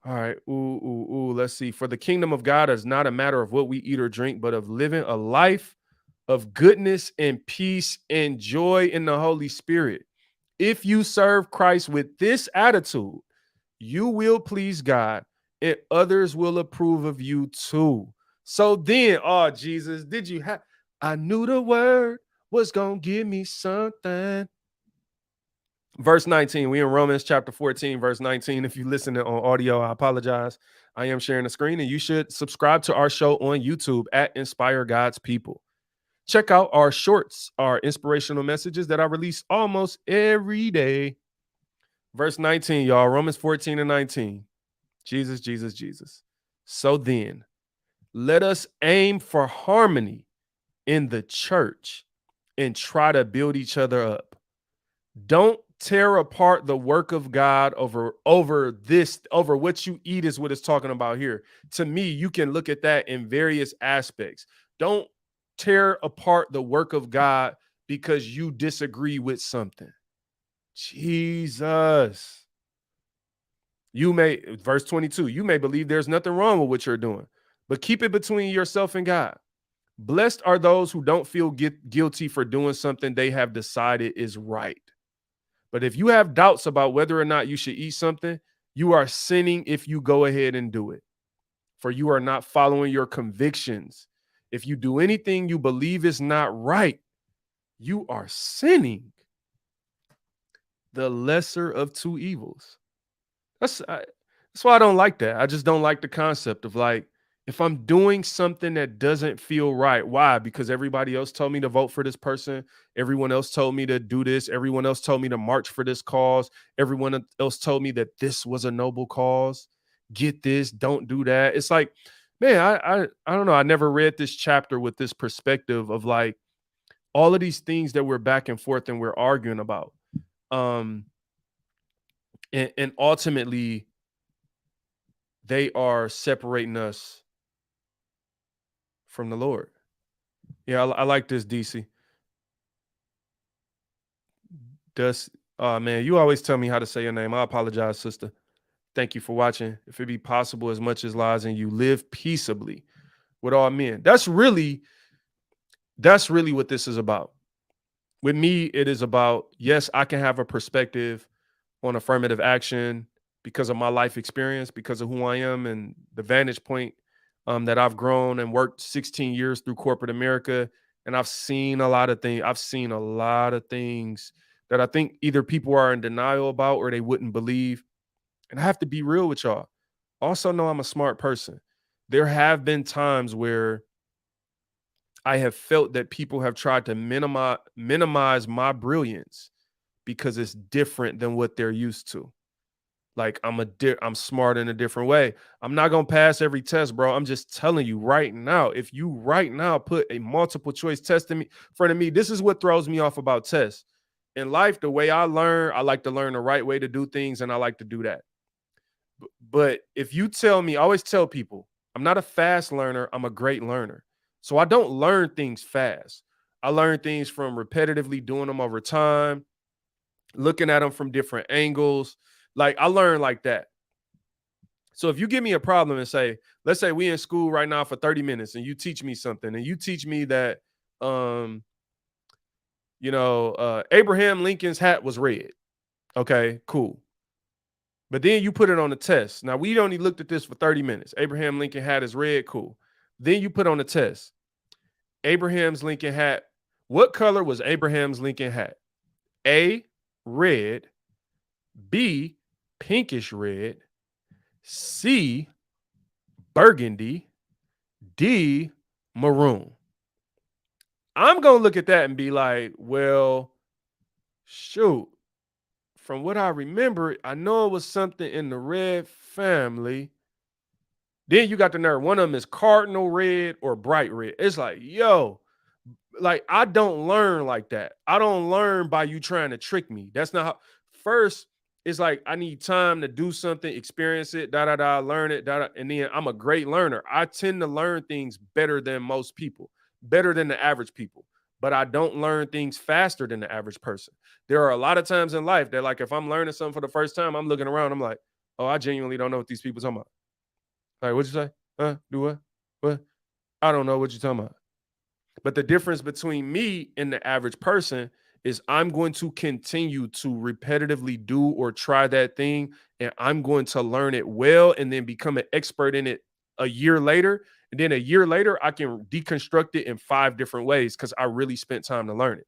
All right. Ooh. Let's see. For the kingdom of God is not a matter of what we eat or drink, but of living a life of goodness and peace and joy in the Holy Spirit. If you serve Christ with this attitude, you will please God and others will approve of you too. So then, oh Jesus, did you have? I knew the word was gonna give me something. Verse 19, we in Romans chapter 14, verse 19. If you listen on audio, I apologize. I am sharing the screen, and you should subscribe to our show on YouTube at Inspire God's People. Check out our shorts, our inspirational messages that I release almost every day. Verse 19, y'all, Romans 14 and 19. Jesus, Jesus, Jesus. So then, let us aim for harmony in the church and try to build each other up. Don't tear apart the work of God over what you eat is what it's talking about here. To me, you can look at that in various aspects. Don't tear apart the work of God because you disagree with something. Jesus. Verse 22, you may believe there's nothing wrong with what you're doing, but keep it between yourself and God. Blessed are those who don't feel guilty for doing something they have decided is right. But if you have doubts about whether or not you should eat something, you are sinning if you go ahead and do it. For you are not following your convictions. If you do anything you believe is not right, you are sinning. The lesser of two evils. That's why I don't like that. I just don't like the concept of like, if I'm doing something that doesn't feel right, why? Because everybody else told me to vote for this person. Everyone else told me to do this. Everyone else told me to march for this cause. Everyone else told me that this was a noble cause. Get this, don't do that. It's like, man, I don't know. I never read this chapter with this perspective of like all of these things that we're back and forth and we're arguing about. And ultimately, they are separating us from the Lord. Yeah, I like this, DC. Man, you always tell me how to say your name. I apologize, sister. Thank you for watching. If it be possible, as much as lies in you, live peaceably with all men. That's really what this is about. With me, it is about, yes, I can have a perspective on affirmative action because of my life experience, because of who I am and the vantage point that I've grown and worked 16 years through corporate America. And I've seen a lot of things. I've seen a lot of things that I think either people are in denial about or they wouldn't believe. And I have to be real with y'all. Also know I'm a smart person. There have been times where I have felt that people have tried to minimize my brilliance because it's different than what they're used to. Like I'm smart in a different way. I'm not gonna pass every test, bro. I'm just telling you right now. If you right now put a multiple choice test in front of me, this is what throws me off about tests. In life, the way I learn, I like to learn the right way to do things, and I like to do that. But if you tell me, I always tell people, I'm not a fast learner. I'm a great learner. So I don't learn things fast. I learn things from repetitively doing them over time, looking at them from different angles. Like I learn like that. So if you give me a problem and say, let's say we in school right now for 30 minutes and you teach me something and you teach me that, Abraham Lincoln's hat was red. Okay, cool. But then you put it on the test. Now we only looked at this for 30 minutes. Abraham Lincoln hat is red. Cool. Then you put on the test. Abraham's Lincoln hat. What color was Abraham's Lincoln hat? A, red. B, pinkish red. C, burgundy. D, maroon. I'm going to look at that and be like, well, shoot. From what I remember, I know it was something in the red family. Then you got the nerve. One of them is cardinal red or bright red. It's like, yo, like I don't learn like that. I don't learn by you trying to trick me. That's not how. First, it's like I need time to do something, experience it, learn it, and then I'm a great learner. I tend to learn things better than most people, better than the average people. But I don't learn things faster than the average person. There are a lot of times in life that, like, if I'm learning something for the first time, I'm looking around, I'm like, oh, I genuinely don't know what these people talking about. Like, what'd you say? Do what? What? I don't know what you're talking about. But the difference between me and the average person is I'm going to continue to repetitively do or try that thing, and I'm going to learn it well and then become an expert in it a year later. And then a year later, I can deconstruct it in 5 different ways because I really spent time to learn it.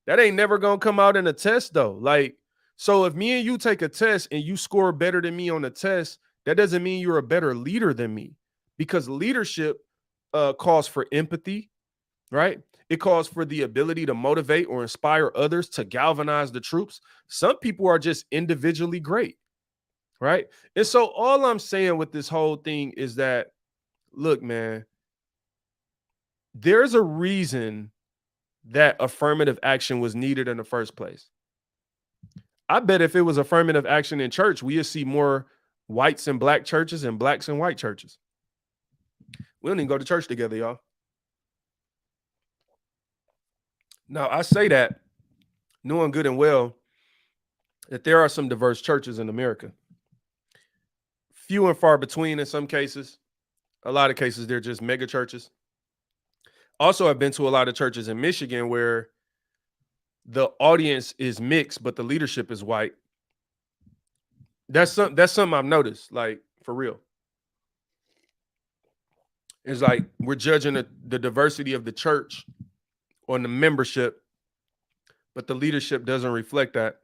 That ain't never gonna come out in a test though. Like, so if me and you take a test and you score better than me on the test, that doesn't mean you're a better leader than me, because leadership calls for empathy, right? It calls for the ability to motivate or inspire others, to galvanize the troops. Some people are just individually great, right? And so all I'm saying with this whole thing is that, look, man, there's a reason that affirmative action was needed in the first place. I bet if it was affirmative action in church, we'd see more whites and black churches and blacks and white churches. We don't even go to church together, y'all. Now, I say that knowing good and well that there are some diverse churches in America. Few and far between in some cases. A lot of cases, they're just mega churches. Also, I've been to a lot of churches in Michigan where the audience is mixed, but the leadership is white. That's something I've noticed, like, for real. It's like we're judging the diversity of the church on the membership, but the leadership doesn't reflect that.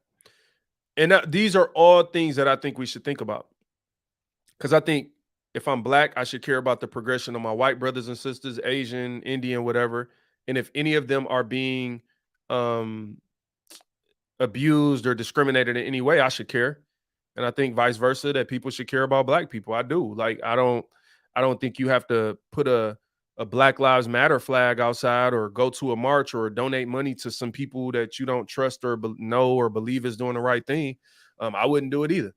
And these are all things that I think we should think about. Because I think if I'm black, I should care about the progression of my white brothers and sisters, Asian, Indian, whatever. And if any of them are being abused or discriminated in any way, I should care. And I think vice versa, that people should care about black people. I do. Like, I don't think you have to put a Black Lives Matter flag outside or go to a march or donate money to some people that you don't trust or know or believe is doing the right thing. I wouldn't do it either.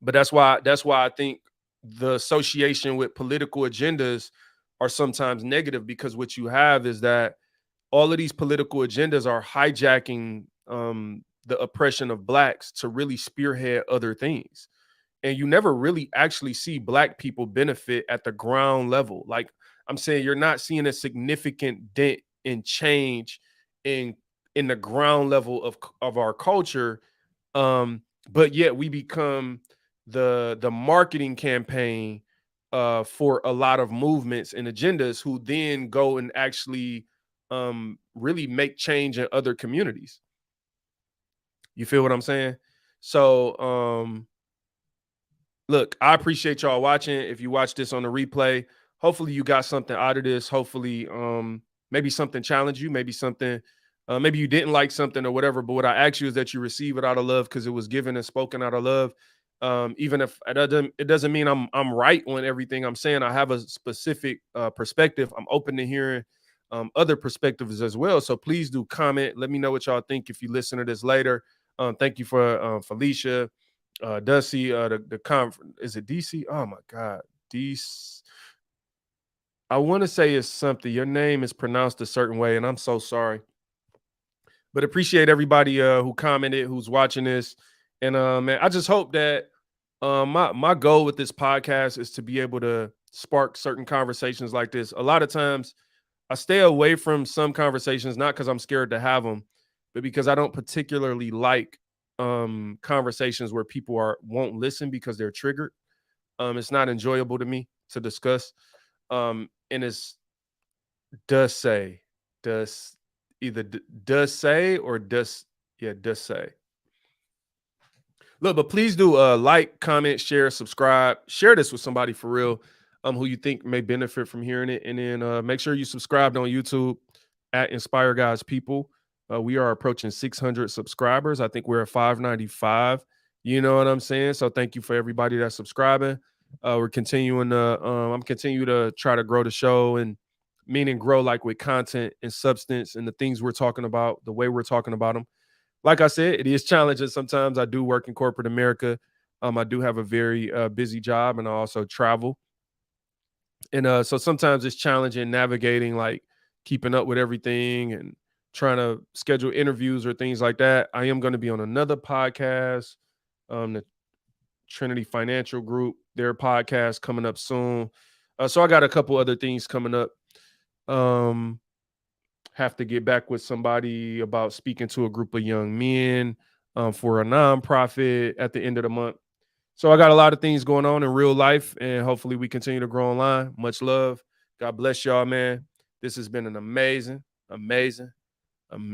But that's why I think the association with political agendas are sometimes negative, because what you have is that all of these political agendas are hijacking the oppression of blacks to really spearhead other things. And you never really actually see black people benefit at the ground level. Like I'm saying, you're not seeing a significant dent in change in the ground level of our culture. But yet we become the marketing campaign for a lot of movements and agendas, who then go and actually really make change in other communities. You feel what I'm saying? So look, I appreciate y'all watching. If you watch this on the replay, hopefully you got something out of this. Hopefully maybe something challenged you, maybe something maybe you didn't like something or whatever. But what I ask you is that you receive it out of love, because it was given and spoken out of love. Even if it doesn't mean I'm right on everything I'm saying. I have a specific perspective. I'm open to hearing other perspectives as well. So please do comment. Let me know what y'all think if you listen to this later. Thank you for Felicia, Dusty, the conference. Is it DC? Oh my God, DC. I want to say it's something. Your name is pronounced a certain way, and I'm so sorry. But appreciate everybody who commented, who's watching this, and man, I just hope that my goal with this podcast is to be able to spark certain conversations like this. A lot of times, I stay away from some conversations not because I'm scared to have them, but because I don't particularly like conversations where people won't listen because they're triggered. It's not enjoyable to me to discuss. And it's does say say. Look, but please do like, comment, share, subscribe, share this with somebody for real, who you think may benefit from hearing it. And then make sure you subscribed on YouTube at Inspire God's People. We are approaching 600 subscribers. I think we're at 595. You know what I'm saying? So thank you for everybody that's subscribing. We're continuing to, I'm continuing to try to grow the show, and meaning grow like with content and substance and the things we're talking about, the way we're talking about them. Like I said, it is challenging sometimes. I do work in corporate America. I do have a very busy job, and I also travel. And so sometimes it's challenging navigating, like keeping up with everything and trying to schedule interviews or things like that. I am going to be on another podcast, the Trinity Financial Group, their podcast coming up soon. So I got a couple other things coming up. Have to get back with somebody about speaking to a group of young men for a nonprofit at the end of the month. So I got a lot of things going on in real life, and hopefully we continue to grow online. Much love. God bless y'all, man. This has been an amazing, amazing, amazing